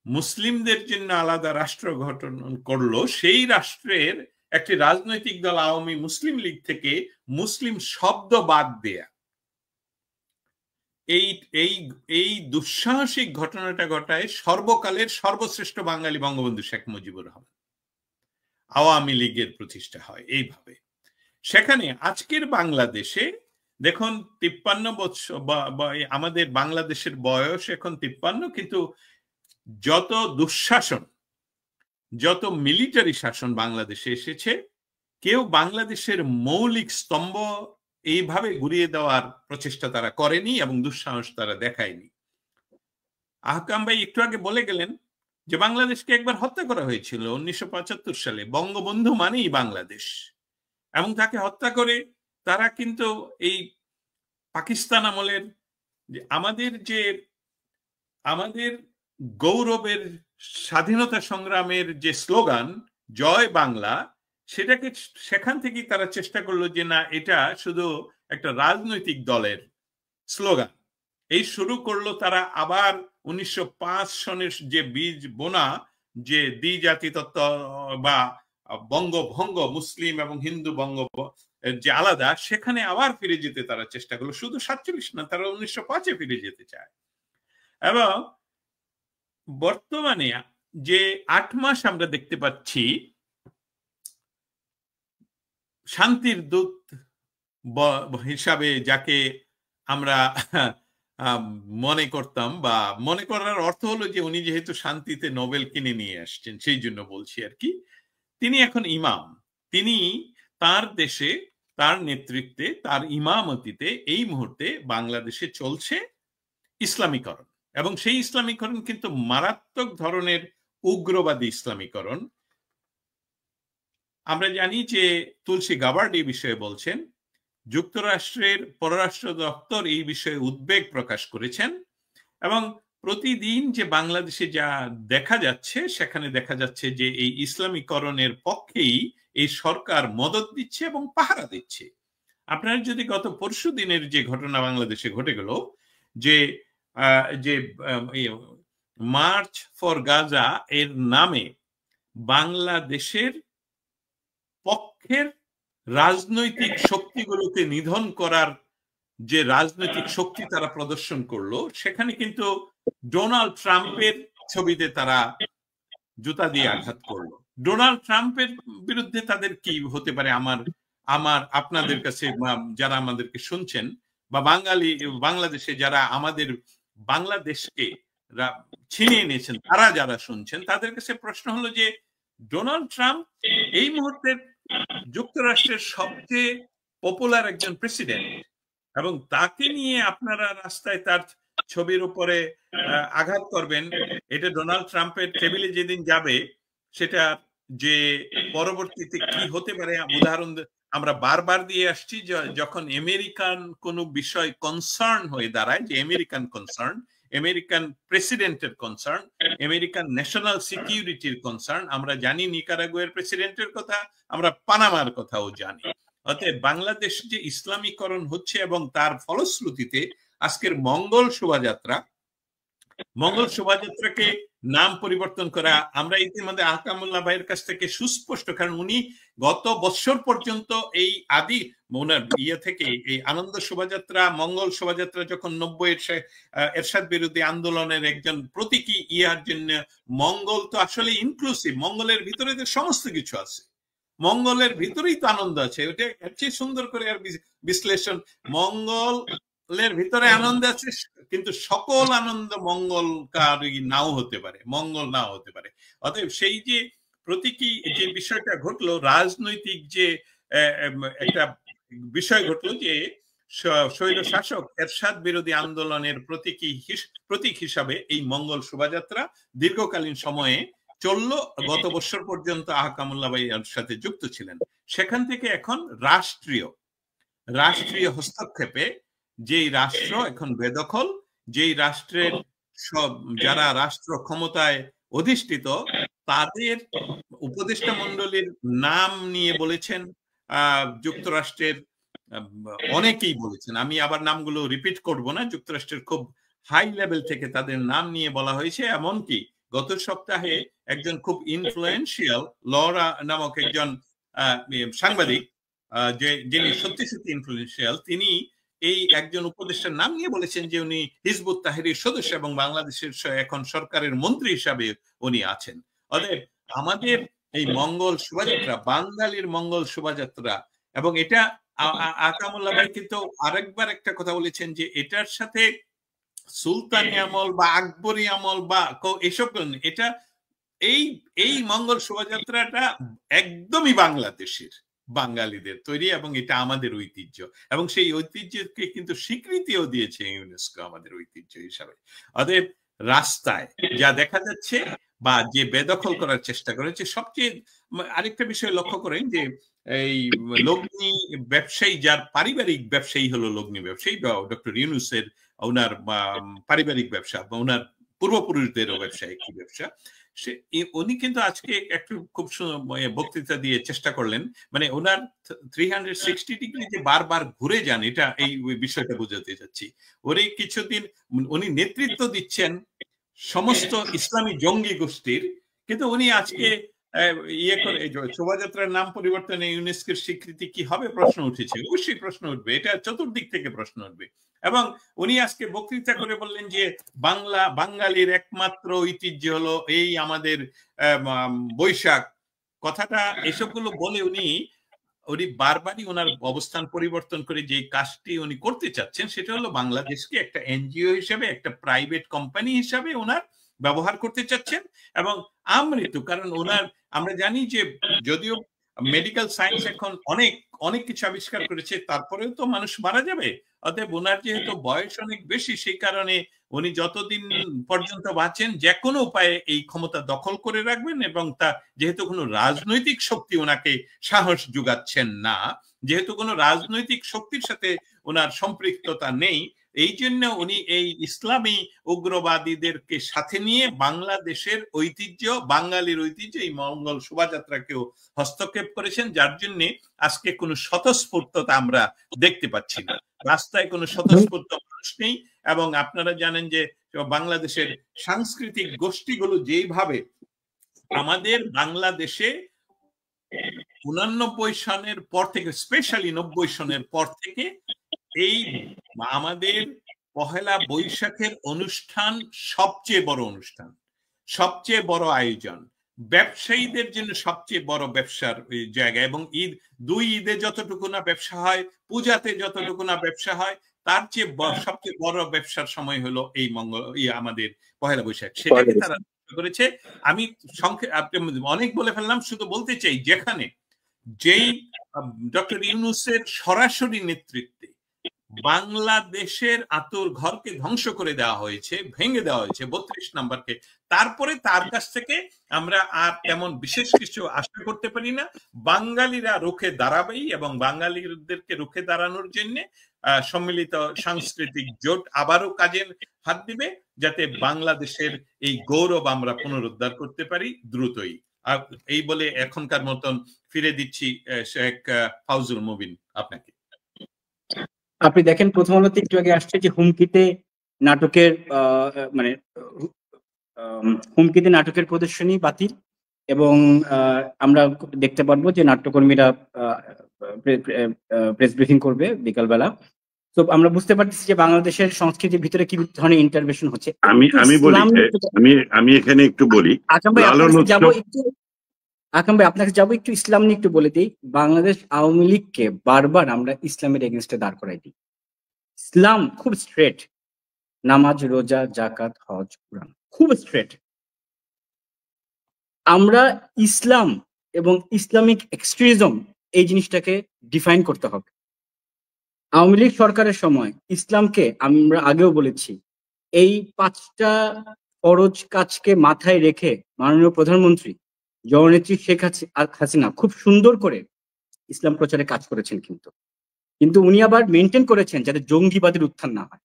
মুসলিমদের জন্য আলাদা রাষ্ট্র গঠন করলো, সেই রাষ্ট্রের একটি রাজনৈতিক দল আওয়ামী মুসলিম লীগ থেকে মুসলিম শব্দ বাদ দেয়া, এই দুঃসাহসিক ঘটনাটা ঘটায় সর্বকালের সর্বশ্রেষ্ঠ বাঙালি বঙ্গবন্ধু শেখ মুজিবুর রহমান। আওয়ামী লীগের প্রতিষ্ঠা হয় এইভাবে। সেখানে আজকের বাংলাদেশে দেখুন 53 বছর, আমাদের বাংলাদেশের বয়স এখন 53, কিন্তু যত দুঃশাসন, যত মিলিটারি শাসন বাংলাদেশে এসেছে, কেউ বাংলাদেশের মৌলিক স্তম্ভ এইভাবে ঘুরিয়ে দেওয়ার প্রচেষ্টা তারা করেনি এবং দুঃসাহস তারা দেখায়নি। আহকাম ভাই একটু আগে বলে গেলেন যে বাংলাদেশকে একবার হত্যা করা হয়েছিল 1975 সালে। বঙ্গবন্ধু মানেই বাংলাদেশ, এবং তাকে হত্যা করে তারা কিন্তু এই পাকিস্তান আমলের আমাদের গৌরবের স্বাধীনতা সংগ্রামের যে স্লোগান, জয় বাংলা, সেটাকে সেখান থেকেই তারা চেষ্টা করলো যে না, এটা শুধু একটা রাজনৈতিক দলের স্লোগান। এই শুরু করলো তারা আবার 1905 সনের যে বীজ বোনা, যে দ্বিজাতি তত্ত্ব বা বঙ্গভঙ্গ, মুসলিম এবং হিন্দু বঙ্গ যে আলাদা, সেখানে আবার ফিরে যেতে তারা চেষ্টা করলো। শুধু 47 না, তারা 1905-এ ফিরে যেতে চায়। এবং বর্তমানে যে 8 মাস আমরা দেখতে পাচ্ছি শান্তির দূত হিসাবে যাকে আমরা মনে করতাম, বা মনে করার অর্থ হলো যে উনি যেহেতু শান্তিতে নোবেল কিনে নিয়ে আসছেন, সেই জন্য বলছি আর কি, তিনি এখন ইমাম। তিনি তার দেশে, তার নেতৃত্বে, তার ইমামতিতে এই মুহূর্তে বাংলাদেশে চলছে ইসলামীকরণ। এবং সেই ইসলামীকরণ কিন্তু মারাত্মক ধরনের উগ্রবাদী ইসলামীকরণ। আমরা জানি যে তুলসী গাবার্ড এই বিষয়ে বলছেন, যুক্তরাষ্ট্রের পররাষ্ট্র দপ্তর এই বিষয়ে উদ্বেগ প্রকাশ করেছেন, এবং প্রতিদিন যে বাংলাদেশে যা দেখা যাচ্ছে, সেখানে দেখা যাচ্ছে যে এই ইসলামীকরণের পক্ষেই এই সরকার মদদ দিচ্ছে এবং পাহারা দিচ্ছে। আপনার যদি গত পরশু দিনের যে ঘটনা বাংলাদেশে ঘটে গেল, যে মার্চ ফর গাজা এর নামে বাংলাদেশের পক্ষের রাজনৈতিক শক্তিগুলোকে নিধন করার যে রাজনৈতিক শক্তি তারা প্রদর্শন করলো, সেখানে কিন্তু ডোনাল্ড ট্রাম্পের ছবিতে তারা জুতা দিয়ে আঘাত করলো। ডোনাল্ড ট্রাম্পের বিরুদ্ধে তাদের কি হতে পারে? আমার আপনাদের কাছে, যারা আমাদেরকে শুনছেন, বা বাংলাদেশে যারা আমাদের বাংলাদেশকে ছিনিয়ে নিয়েছেন, তারা যারা শুনছেন, তাদের কাছে প্রশ্ন হলো যে ডোনাল্ড ট্রাম্প এই মুহূর্তের যুক্তরাষ্ট্রের সবচেয়ে পপুলার একজন প্রেসিডেন্ট, এবং তাকে নিয়ে আপনারা রাস্তায় তার ছবির উপরে আঘাত করবেন। এটা ডোনাল্ড ট্রাম্পের টেবিলে যেদিন যাবে, সেটা যে পরবর্তীতে কি হতে পারে, উদাহরণ আমরা বারবার দিয়ে আসছি। যখন আমেরিকান কোনো বিষয় কনসার্ন হয়ে দাঁড়ায়, যে আমেরিকান কনসার্ন, আমেরিকান প্রেসিডেন্টের কনসার্ন, আমেরিকান ন্যাশনাল সিকিউরিটির কনসার্ন, আমরা জানি নিকারাগুয়ের প্রেসিডেন্টের কথা, আমরা পানামার কথাও জানি। অতএব বাংলাদেশ যে ইসলামীকরণ হচ্ছে, এবং তার ফলশ্রুতিতে আজকের মঙ্গল শোভাযাত্রাকে নাম পরিবর্তন করা, আমরা ইতিমধ্যে আহকামুল্লাহ ভাইয়ের কাছ থেকে সুস্পষ্ট, কারণ উনি গত বছর পর্যন্ত এই আদি ওনার থেকে এই আনন্দ শোভাযাত্রা, মঙ্গল শোভাযাত্রা যখন 90-এর এরশাদ বিরোধী আন্দোলনের একজন প্রতীকী ইয়ার জন্য, মঙ্গল তো আসলে ইনক্লুসিভ, মঙ্গলের ভিতরে সমস্ত কিছু আছে, মঙ্গলের ভিতরেই তো আনন্দ আছে। ওটা এর চেয়ে সুন্দর করে আর বিশ্লেষণ, মঙ্গলের ভিতরে আনন্দ আছে, কিন্তু সকল আনন্দ মঙ্গলকারী নাও হতে পারে, মঙ্গল নাও হতে পারে। অতএব সেই যে প্রতীকী যে বিষয়টা ঘটলো, রাজনৈতিক যে একটা বিষয় ঘটলো, যে স্বৈর শাসক এরশাদ বিরোধী আন্দোলনের প্রতীক হিসাবে এই মঙ্গল শোভাযাত্রা দীর্ঘকালীন সময়ে চললো। গত বছর পর্যন্ত আহকামুল্লাহ ভাই এর সাথে যুক্ত ছিলেন। সেখান থেকে এখন রাষ্ট্রীয় হস্তক্ষেপে যেই রাষ্ট্র এখন বেদখল, যেই রাষ্ট্রের সব যারা রাষ্ট্র ক্ষমতায় অধিষ্ঠিত, তাদের উপদেষ্টা মণ্ডলীর নাম নিয়ে বলেছেন যুক্তরাষ্ট্রের অনেকেই বলেছেন, আমি আবার নামগুলো রিপিট করব না, যুক্তরাষ্ট্রের খুব হাই লেভেল থেকে তাদের নাম নিয়ে বলা হয়েছে। এমনকি গত সপ্তাহে একজন খুব ইনফ্লুয়েন্সিয়াল লরা নামক একজন সাংবাদিক, যিনি সত্যি সত্যি ইনফ্লুয়েন্সিয়াল, তিনি এই একজন উপদেষ্টার নাম নিয়ে বলেছেন যে উনি হিজবুত তাহরীর সদস্য এবং বাংলাদেশের এখন সরকারের মন্ত্রী হিসাবে উনি আছেন। অতএব আমাদের এই মঙ্গল শোভাযাত্রা, বাঙালির মঙ্গল শোভাযাত্রা, এবং এটা আহকামুল্লাহ ভাই কিন্তু আরেকবার একটা কথা বলেছেন যে এটার সাথে সুলতানি আমল বা আকবরী আমল বা এসব, এটা এই মঙ্গল শোভাযাত্রাটা একদমই বাংলাদেশের বাঙালিদের তৈরি, এবং এটা আমাদের ঐতিহ্য, এবং সেই ঐতিহ্যকে কিন্তু স্বীকৃতিও দিয়েছে ইউনেস্কো আমাদের ঐতিহ্য হিসাবে। অতএব রাস্তায় যা দেখা যাচ্ছে বা যে বেদখল করার চেষ্টা করেছে, সবচেয়ে আরেকটা বিষয় লক্ষ্য করেন যে এই লগ্নি ব্যবসায়ী, যার পারিবারিক ব্যবসায়ী হলো লগ্নি ব্যবসায়ী, ডক্টর ইউনূসের ওনার পারিবারিক ব্যবসা বা ওনার পূর্বপুরুষদেরও ব্যবসা, একই ব্যবসা, উনি কিন্তু আজকে একটু খুব বক্তৃতা দিয়ে চেষ্টা করলেন, মানে ওনার 360 ডিগ্রি যে বারবার ঘুরে যান, এটা এই বিষয়টা বোঝাতে চাচ্ছি। ওরই কিছুদিন উনি নেতৃত্ব দিচ্ছেন সমস্ত ইসলামী জঙ্গি গোষ্ঠীর, কিন্তু উনি আজকে ইয়ে করে শোভাযাত্রার নাম পরিবর্তনে ইউনেস্কোর স্বীকৃতি কি হবে প্রশ্ন উঠেছে। অবশ্যই প্রশ্ন উঠবে, এটা চতুর্দিক থেকে প্রশ্ন উঠবে। এবং উনি আজকে বক্তৃতা করে বললেন যে বাঙালির একমাত্র ঐতিহ্য হলো এই আমাদের বৈশাখ কথাটা। এসবগুলো বলে উনি বারবারই ওনার অবস্থান পরিবর্তন করে যে কাজটি উনি করতে চাচ্ছেন সেটা হলো বাংলাদেশকে একটা এনজিও হিসেবে, একটা প্রাইভেট কোম্পানি হিসাবে ওনার ব্যবহার করতে চাচ্ছেন। এবং আমৃত্যু, কারণ ওনার আমরা জানি যে যদিও মেডিকেল সায়েন্স এখন অনেক অনেক কিছু আবিষ্কার করেছে, তারপরেও তো মানুষ মারা যাবে। অতএব ওনার যেহেতু বয়স অনেক বেশি, সেই কারণে উনি যতদিন পর্যন্ত বাঁচেন যে কোনো উপায়ে এই ক্ষমতা দখল করে রাখবেন। এবং তা যেহেতু কোনো রাজনৈতিক শক্তি ওনাকে সাহস যোগাচ্ছেন না, যেহেতু কোনো রাজনৈতিক শক্তির সাথে ওনার সম্পৃক্ততা নেই, এই জন্য উনি এই ইসলামী উগ্রবাদীদেরকে সাথে নিয়ে বাংলাদেশের ঐতিহ্য, বাঙালির ঐতিহ্য, এই মঙ্গল শোভাযাত্রাকেও হস্তক্ষেপ করেছেন, যার জন্য আজকে কোনো স্বতঃস্ফূর্ততা আমরা দেখতে পাচ্ছি না। রাস্তায় কোনো স্বতঃস্ফূর্ত মানুষ নেই। এবং আপনারা জানেন যে বাংলাদেশের সাংস্কৃতিক গোষ্ঠীগুলো যেইভাবে আমাদের বাংলাদেশে 89 সনের পর থেকে, স্পেশালি 90 সনের পর থেকে এই আমাদের পহেলা বৈশাখের অনুষ্ঠান সবচেয়ে বড় অনুষ্ঠান, সবচেয়ে বড় আয়োজন, ব্যবসায়ীদের জন্য সবচেয়ে বড় ব্যবসার জায়গা। এবং দুই ঈদে যতটুকু না ব্যবসা হয়, পূজাতে যতটুকু না ব্যবসা হয়, তার চেয়ে সবচেয়ে বড় ব্যবসার সময় হলো এই আমাদের পহেলা বৈশাখ। সেটাকে তারা করেছে। আমি অনেক বলে ফেললাম, শুধু বলতে চাই যেখানে যেই ডক্টর ইউনূসের সরাসরি নেতৃত্বে বাংলাদেশের আতর ঘরকে ধ্বংস করে দেওয়া হয়েছে, ভেঙে দেওয়া হয়েছে 32 নম্বরকে, তারপরে তার কাছ থেকে আমরা আর তেমন বিশেষ কিছু আশা করতে পারি না। বাঙালিরা রুখে দাঁড়াবেই এবং বাঙালিদেরকে রুখে দাঁড়ানোর জন্য সম্মিলিত সাংস্কৃতিক জোট আবারও কাজে হাত দিবে, যাতে বাংলাদেশের এই গৌরব আমরা পুনরুদ্ধার করতে পারি দ্রুতই। আর এই বলে এখনকার মতন ফিরে দিচ্ছি শেখ ফাউজুল মুবিন আপনাকে। আপনি দেখেন প্রথম আলোতে একটু আগে আসছে যে হুমকিতে নাটকের হুমকিতে নাটকের প্রদর্শনী বাতিল, এবং আমরা দেখতে পারবো যে নাট্যকর্মীরা প্রেস ব্রিফিং করবে বিকালবেলা। তো আমরা বুঝতে পারতেছি যে বাংলাদেশের সংস্কৃতির ভিতরে কি ধরনের ইন্টারভেনশন হচ্ছে। আমি এখানে একটু বলি, আকাম ভাই আপনাকে যাবো একটু ইসলাম নিয়ে একটু বলে দিই। বাংলাদেশ আওয়ামী লীগকে বারবার আমরা ইসলামের এগেনস্টে দাঁড় করাই দিই। ইসলাম খুব স্ট্রেট, নামাজ, রোজা, জাকাত, হজ, কুরআন খুব স্ট্রেট। আমরা ইসলাম এবং ইসলামিক এক্সট্রিমিজম এই জিনিসটাকে ডিফাইন করতে হবে। আওয়ামী লীগ সরকারের সময় ইসলামকে আমরা আগেও বলেছি, এই 5টা ফরজ কাজকে মাথায় রেখে মাননীয় প্রধানমন্ত্রী জননেত্রী শেখ হাসিনা খুব সুন্দর করে ইসলাম প্রচারে কাজ করেছেন, কিন্তু উনি আবার মেনটেন করেছেন যাতে জঙ্গিবাদের উত্থান না হয়।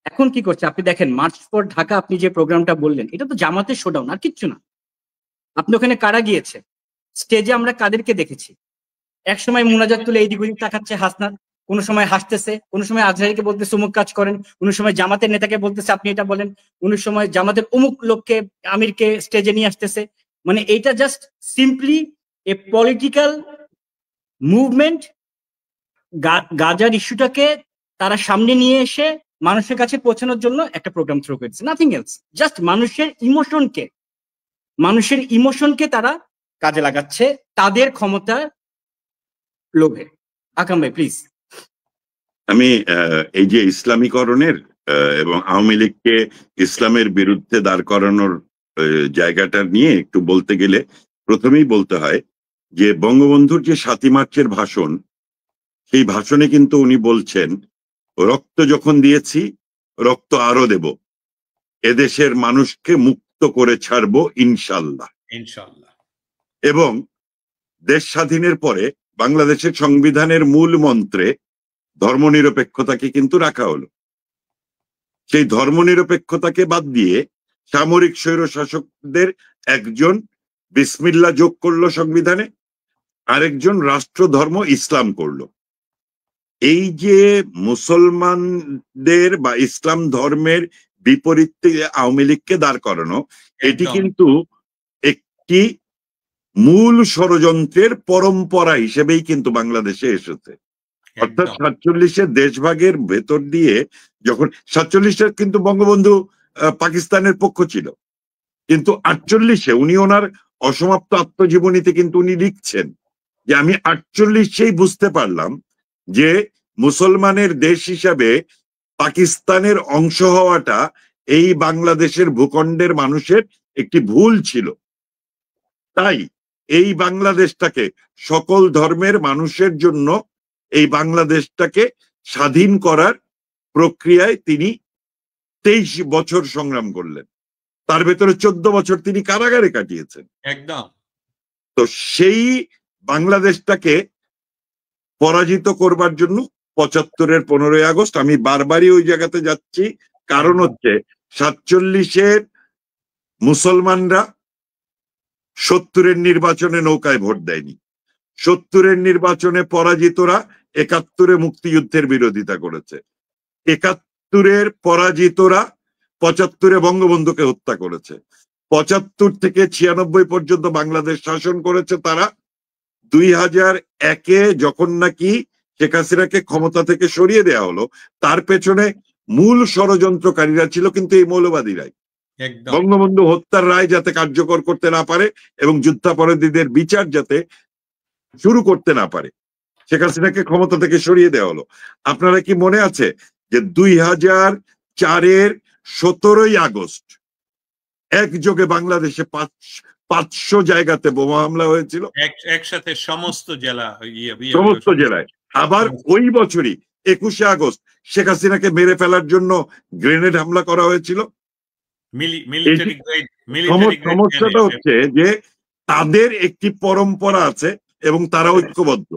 এখন কি করছে আপনি দেখেন, মার্চ ফর ঢাকা আপনি যে প্রোগ্রামটা বললেন, এটা তো জামাতের শোডাউন আর কিচ্ছু না। আপনি ওখানে কারা গিয়েছে, স্টেজে আমরা কাদেরকে দেখেছি? একসময় মুনাজাত তুলে এই দিক ওদিক তাকাচ্ছে হাসনাত, কোনো সময় হাসতেছে, কোনো সময় আজহারিকে বলতেছে অমুক কাজ করেন, কোনো সময় জামাতের নেতাকে বলতেছে আপনি এটা বলেন, কোনো সময় জামাতের অমুক লোককে আমিরকে স্টেজে নিয়ে আসতেছে। মানে এইটা just simply a political movement. গাজার ইস্যুটাকে তারা সামনে নিয়ে এসে মানুষের কাছে পৌঁছানোর জন্য একটা প্রোগ্রাম থ্রো করেছে, নাথিং এলস। জাস্ট মানুষের ইমোশনকে তারা কাজে লাগাচ্ছে তাদের ক্ষমতা লোভে। আকাম ভাই প্লিজ। আমি এই যে ইসলামীকরণের এবং আওয়ামী লীগকে ইসলামের বিরুদ্ধে দাঁড় করানোর জায়গাটা নিয়ে একটু বলতে গেলে প্রথমেই বলতে হয় যে বঙ্গবন্ধুর যে 7ই মার্চের ভাষণ, সেই ভাষণে কিন্তু উনি বলছেন, রক্ত যখন দিয়েছি রক্ত আরো দেব, এদেশের মানুষকে মুক্ত করে ছাড়বো ইনশাল্লাহ। এবং দেশ স্বাধীনের পরে বাংলাদেশের সংবিধানের মূল মন্ত্রে ধর্মনিরপেক্ষতাকে কিন্তু রাখা হলো। সেই ধর্মনিরপেক্ষতাকে বাদ দিয়ে সামরিক স্বৈরশাসকদের একজন বিসমিল্লাহ যোগ করলো সংবিধানে, আরেকজন রাষ্ট্র ধর্ম ইসলাম করলো। এই যে মুসলমানদের বা ইসলাম ধর্মের বিপরীতে আওয়ামী লীগকে দাঁড় করানো, এটি কিন্তু একটি মূল ষড়যন্ত্রের পরম্পরা হিসেবেই কিন্তু বাংলাদেশে এসেছে। অর্থাৎ 47-এর দেশভাগের ভেতর দিয়ে যখন 47-এর কিন্তু বঙ্গবন্ধু পাকিস্তানের পক্ষ ছিল, কিন্তু 48-এ উনি ওনার অসমাপ্ত আত্মজীবনীতে কিন্তু উনি লিখছেন যে আমি 48-এই বুঝতে পারলাম যে মুসলমানের দেশ হিসাবে পাকিস্তানের অংশ হওয়াটা এই বাংলাদেশের ভূখণ্ডের মানুষের একটি ভুল ছিল। তাই এই বাংলাদেশটাকে সকল ধর্মের মানুষের জন্য এই বাংলাদেশটাকে স্বাধীন করার প্রক্রিয়ায় তিনি 23 বছর সংগ্রাম করলেন। তার ভেতরে 14 বছর তিনি কারাগারে কাটিয়েছেন। একদম। তো সেই বাংলাদেশটাকে পরাজিত করবার জন্য 75-এর 15ই আগস্ট, আমি বারবারই ওই জায়গাতে যাচ্ছি, কারণ হচ্ছে 47-এর মুসলমানরা 70-এর নির্বাচনে নৌকায় ভোট দেয়নি, 70-এর নির্বাচনে পরাজিতরা 71-এ মুক্তিযুদ্ধের বিরোধিতা করেছে, 71-এর পরাজিতরা 75-এ বঙ্গবন্ধুকে হত্যা করেছে, 75 থেকে 96 পর্যন্ত বাংলাদেশ শাসন করেছে তারা। 2001-এ যখন নাকি শেখ হাসিনাকে ক্ষমতা থেকে সরিয়ে দেওয়া হলো, তার পেছনে মূল ষড়যন্ত্রকারীরা ছিল কিন্তু এই মৌলবাদীরাই। বঙ্গবন্ধু হত্যার রায় যাতে কার্যকর করতে না পারে এবং যুদ্ধাপরাধীদের বিচার যাতে শুরু করতে না পারে, শেখ হাসিনাকে ক্ষমতা থেকে সরিয়ে দেওয়া হলো। আপনারা কি মনে আছে যে 2004-এর 17ই আগস্ট একযোগে বাংলাদেশে 500 জায়গাতে বোমা হামলা হয়েছিল, একসাথে সমস্ত জেলায়। আবার ওই বছরই 21শে আগস্ট শেখ হাসিনাকে মেরে ফেলার জন্য গ্রেনেড হামলা করা হয়েছিল। সমস্যাটা হচ্ছে যে তাদের একটি পরম্পরা আছে এবং তারা ঐক্যবদ্ধ,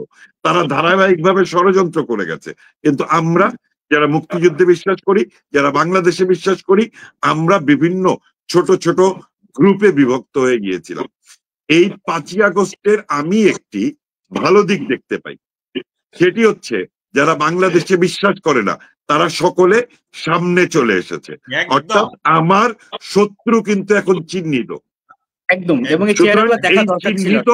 তারা ধারাবাহিকভাবে ষড়যন্ত্র করে গেছে। কিন্তু আমরা যারা মুক্তিযুদ্ধে বিশ্বাস করি, যারা বাংলাদেশে বিশ্বাস করি, আমরা বিভিন্ন ছোট ছোট গ্রুপে বিভক্ত হয়ে গিয়েছিলাম। এই 5ই আগস্টের আমি একটি ভালো দিক দেখতে পাই, সেটি হচ্ছে যারা বাংলাদেশে বিশ্বাস করে না তারা সকলে সামনে চলে এসেছে। অর্থাৎ আমার শত্রু কিন্তু এখন চিহ্নিত। একদম। এবং এই চিহ্নিত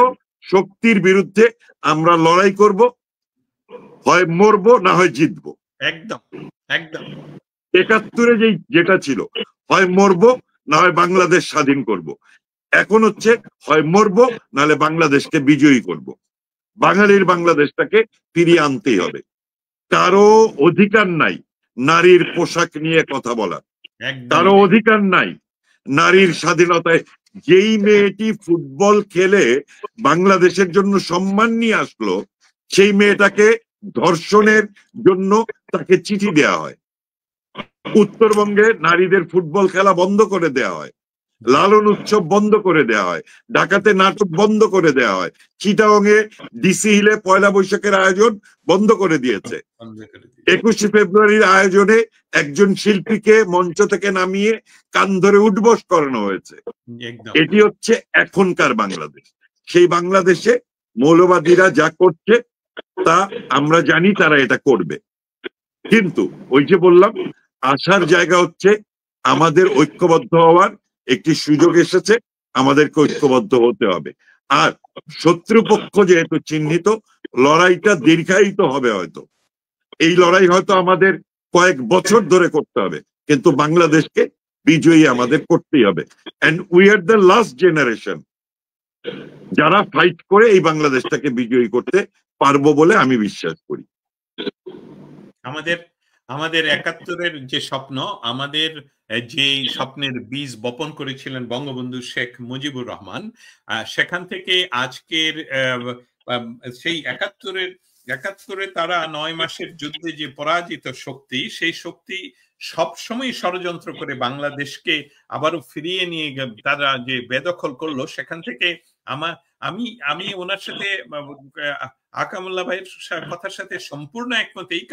শক্তির বিরুদ্ধে আমরা লড়াই করব, হয় মরবো না হয় জিতবো। একদম একদম। 71-এ যেটা ছিল, হয় মরবো না হয় বাংলাদেশ স্বাধীন করব। এখন হচ্ছে হয় মরবো নাহলে বাংলাদেশকে বিজয়ী করব। বাঙালির বাংলাদেশটাকে ফিরিয়ে আনতেই হবে। কারো অধিকার নাই নারীর পোশাক নিয়ে কথা বলার, কারো অধিকার নাই নারীর স্বাধীনতায়। যেই মেয়েটি ফুটবল খেলে বাংলাদেশের জন্য সম্মান নিয়ে আসলো, সেই মেয়েটাকে ধর্ষণের জন্য তাকে চিঠি দেয়া হয়। উত্তরবঙ্গে নারীদের ফুটবল খেলা বন্ধ করে দেয়া হয়, লালন উৎসব বন্ধ করে দেওয়া হয়, ঢাকাতে নাটক বন্ধ করে দেওয়া হয়, চিটাগংয়ে ডিসি হিলে পয়লা বৈশাখের আয়োজন বন্ধ করে দিয়েছে। 21শে ফেব্রুয়ারির আয়োজনে একজন শিল্পীকে মঞ্চ থেকে নামিয়ে কান ধরে উঠবস করানো হয়েছে। এটি হচ্ছে এখনকার বাংলাদেশ। সেই বাংলাদেশে মৌলবাদীরা যা করছে তা আমরা জানি তারা এটা করবে, কিন্তু ওই যে বললাম, আসার জায়গা হচ্ছে আমাদের ঐক্যবদ্ধ হওয়ার একটি সুযোগ এসেছে, আমাদেরকে ঐক্যবদ্ধ হতে হবে। আর শত্রুপক্ষ যেহেতু চিহ্নিত, লড়াইটা দীর্ঘায়িত হবে, হয়তো এই লড়াই হয়তো আমাদের কয়েক বছর ধরে করতে হবে, কিন্তু বাংলাদেশকে বিজয়ী আমাদের করতেই হবে। And we are the last generation যারা ফাইট করে এই বাংলাদেশটাকে বিজয়ী করতে পারবো বলে আমি বিশ্বাস করি। আমাদের 71-এর যে স্বপ্ন, আমাদের যে স্বপ্নের বীজ বপন করেছিলেন বঙ্গবন্ধু শেখ মুজিবুর রহমান, সেখান থেকে আজকের সেই 71-এ তারা 9 মাসের যুদ্ধে যে পরাজিত শক্তি, সেই শক্তি সবসময় ষড়যন্ত্র করে বাংলাদেশকে আবারও ফিরিয়ে নিয়ে তারা যে বেদখল করলো, সেখান থেকে আমি ওনার সাথে আকামুল্লাহ ভাইয়ের কথার সাথে সম্পূর্ণ একমত। এই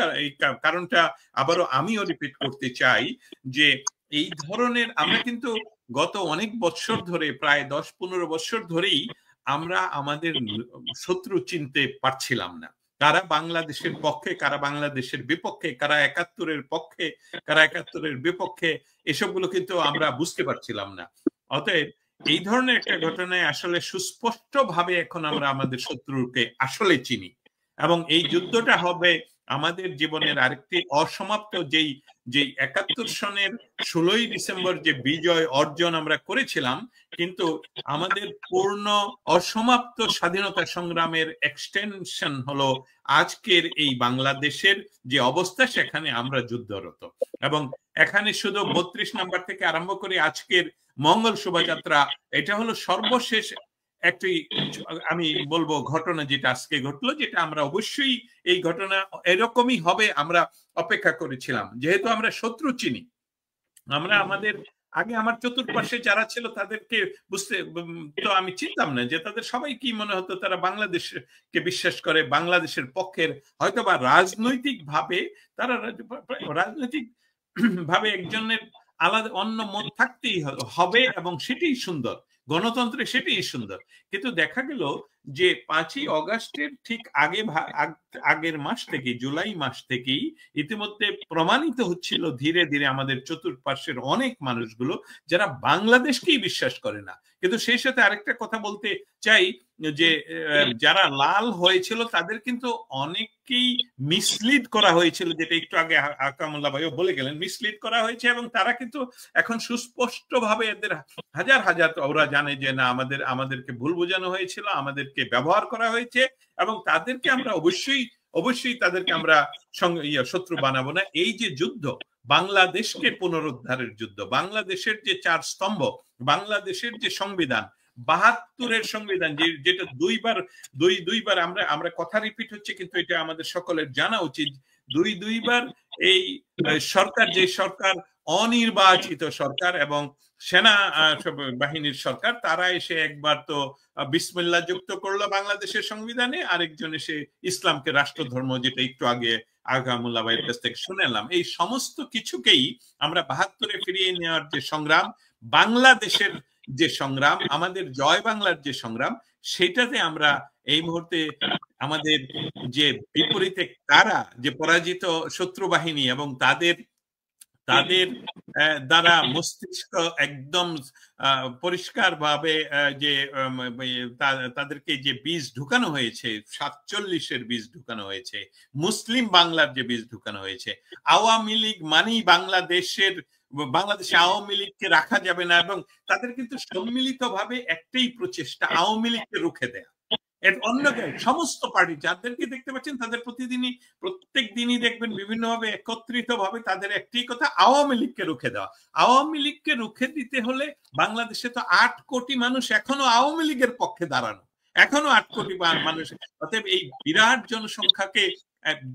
কারণটা আবারও আমিও রিপিট করতে চাই যে এই ধরনের আমরা কিন্তু গত অনেক বছর ধরে, প্রায় 10-15 বছর ধরেই আমরা আমাদের শত্রু চিনতে পারছিলাম না। কারা বাংলাদেশের পক্ষে, কারা বাংলাদেশের বিপক্ষে, কারা 71-এর পক্ষে, কারা 71-এর বিপক্ষে, এসবগুলো কিন্তু আমরা বুঝতে পারছিলাম না। অতএব এই ধরনের একটা ঘটনায় আসলে সুস্পষ্টভাবে এখন আমরা আমাদের শত্রুকে আসলে চিনি, এবং এই যুদ্ধটা হবে আমাদের জীবনের আরেকটি অসমাপ্ত, যেই 71 সনের 16ই ডিসেম্বর যে বিজয় অর্জন আমরা করেছিলাম, কিন্তু আমাদের পূর্ণ অসমাপ্ত স্বাধীনতা সংগ্রামের এক্সটেনশন হলো আজকের এই বাংলাদেশের যে অবস্থা, সেখানে আমরা যুদ্ধরত। এবং এখানে শুধু 32 নম্বর থেকে আরম্ভ করে আজকের মঙ্গল শোভাযাত্রা, এটা হলো সর্বশেষ একটি, আমি বলবো, ঘটনা যেটা আজকে ঘটলো, যেটা আমরা অবশ্যই এই ঘটনা এরকমই হবে আমরা অপেক্ষা করেছিলাম, যেহেতু আমরা শত্রু চিনি। আমরা আমাদের আগে আমার চতুর্পাশে যারা ছিল তাদেরকে বুঝতে তো আমি চিনতাম না যে তাদের সবাই কি মনে হতো, তারা বাংলাদেশকে বিশ্বাস করে, বাংলাদেশের পক্ষের, হয়তো বা রাজনৈতিক ভাবে তারা রাজনৈতিক ভাবে একজনের আলাদা অন্য মত থাকতেই হবে, এবং সেটাই সুন্দর, গণতন্ত্রে সেটাই সুন্দর। কিন্তু দেখা গেল যে 5ই অগাস্টের ঠিক আগের মাস থেকে, জুলাই মাস থেকেই ইতিমধ্যে প্রমাণিত হচ্ছিল ধীরে ধীরে আমাদের চতুর্পার্শ্বের অনেক মানুষগুলো যারা বাংলাদেশকেই বিশ্বাস করে না। কিন্তু সেই সাথে আরেকটা কথা বলতে চাই যে যারা লাল হয়েছিল তাদের কিন্তু অনেককেই মিসলিড করা হয়েছিল, যেটা একটু আগে আকামুল্লাহ ভাইও বলে গেলেন, মিসলিড করা হয়েছে, এবং তারা কিন্তু এখন সুস্পষ্ট ভাবে এদের হাজার হাজার, ওরা জানে যে না, আমাদেরকে ভুল বোঝানো হয়েছিল, আমাদেরকে ব্যবহার করা হয়েছে, এবং তাদেরকে আমরা অবশ্যই তাদেরকে আমরা শত্রু বানাবো না। এই যে যুদ্ধ, বাংলাদেশকে পুনরুদ্ধারের যুদ্ধ, বাংলাদেশের যে 4 স্তম্ভ, বাংলাদেশের যে সংবিধান, 72-এর সংবিধান, যেটা দুইবার আমরা কথা রিপিট হচ্ছে, কিন্তু এটা আমাদের সকলের জানা উচিত, দুইবার এই সরকার, যে সরকার অনির্বাচিত সরকার এবং সেনা বাহিনীর সরকার, তারা এসে একবার তো বিসমিল্লাহ যুক্ত করলো বাংলাদেশের সংবিধানে, আরেকজন এসে ইসলামকে রাষ্ট্রধর্ম, যেটা একটু আগে আগামুল্লাহ ভাইয়ের কাছ থেকে শুনলাম। এই সমস্ত কিছুকেই আমরা 72-এ ফিরিয়ে নেওয়ার যে সংগ্রাম, বাংলাদেশের যে সংগ্রাম, আমাদের জয় বাংলার যে সংগ্রাম, সেটাতে আমরা এই মুহূর্তে আমাদের যে বিপরীতে কারা, যে পরাজিত শত্রু বাহিনী, এবং তাদের দ্বারা মস্তিষ্ক একদম পরিষ্কার ভাবে যে তাদেরকে যে বীজ ঢুকানো হয়েছে, 47-এর বীজ ঢুকানো হয়েছে, মুসলিম বাংলার যে বীজ ঢুকানো হয়েছে, আওয়ামী লীগ মানেই বাংলাদেশে আওয়ামী লীগকে রাখা যাবে না, এবং তাদের কিন্তু সম্মিলিত ভাবে একটাই প্রচেষ্টা, আওয়ামী লীগকে রুখে দেয়া। এর অন্য সমস্ত পার্টি যাদেরকে দেখতে পাচ্ছেন, তাদের প্রত্যেক দিনই দেখবেন বিভিন্নভাবে একত্রিত ভাবে তাদের একটি কথা, আওয়ামী লীগকে রুখে দেওয়া। আওয়ামী লীগকে রুখে দিতে হলে বাংলাদেশে তো 8 কোটি মানুষ এখনো আওয়ামী লীগের পক্ষে দাঁড়ানো, এখনো 8 কোটি মানুষ। অতএব এই বিরাট জনসংখ্যাকে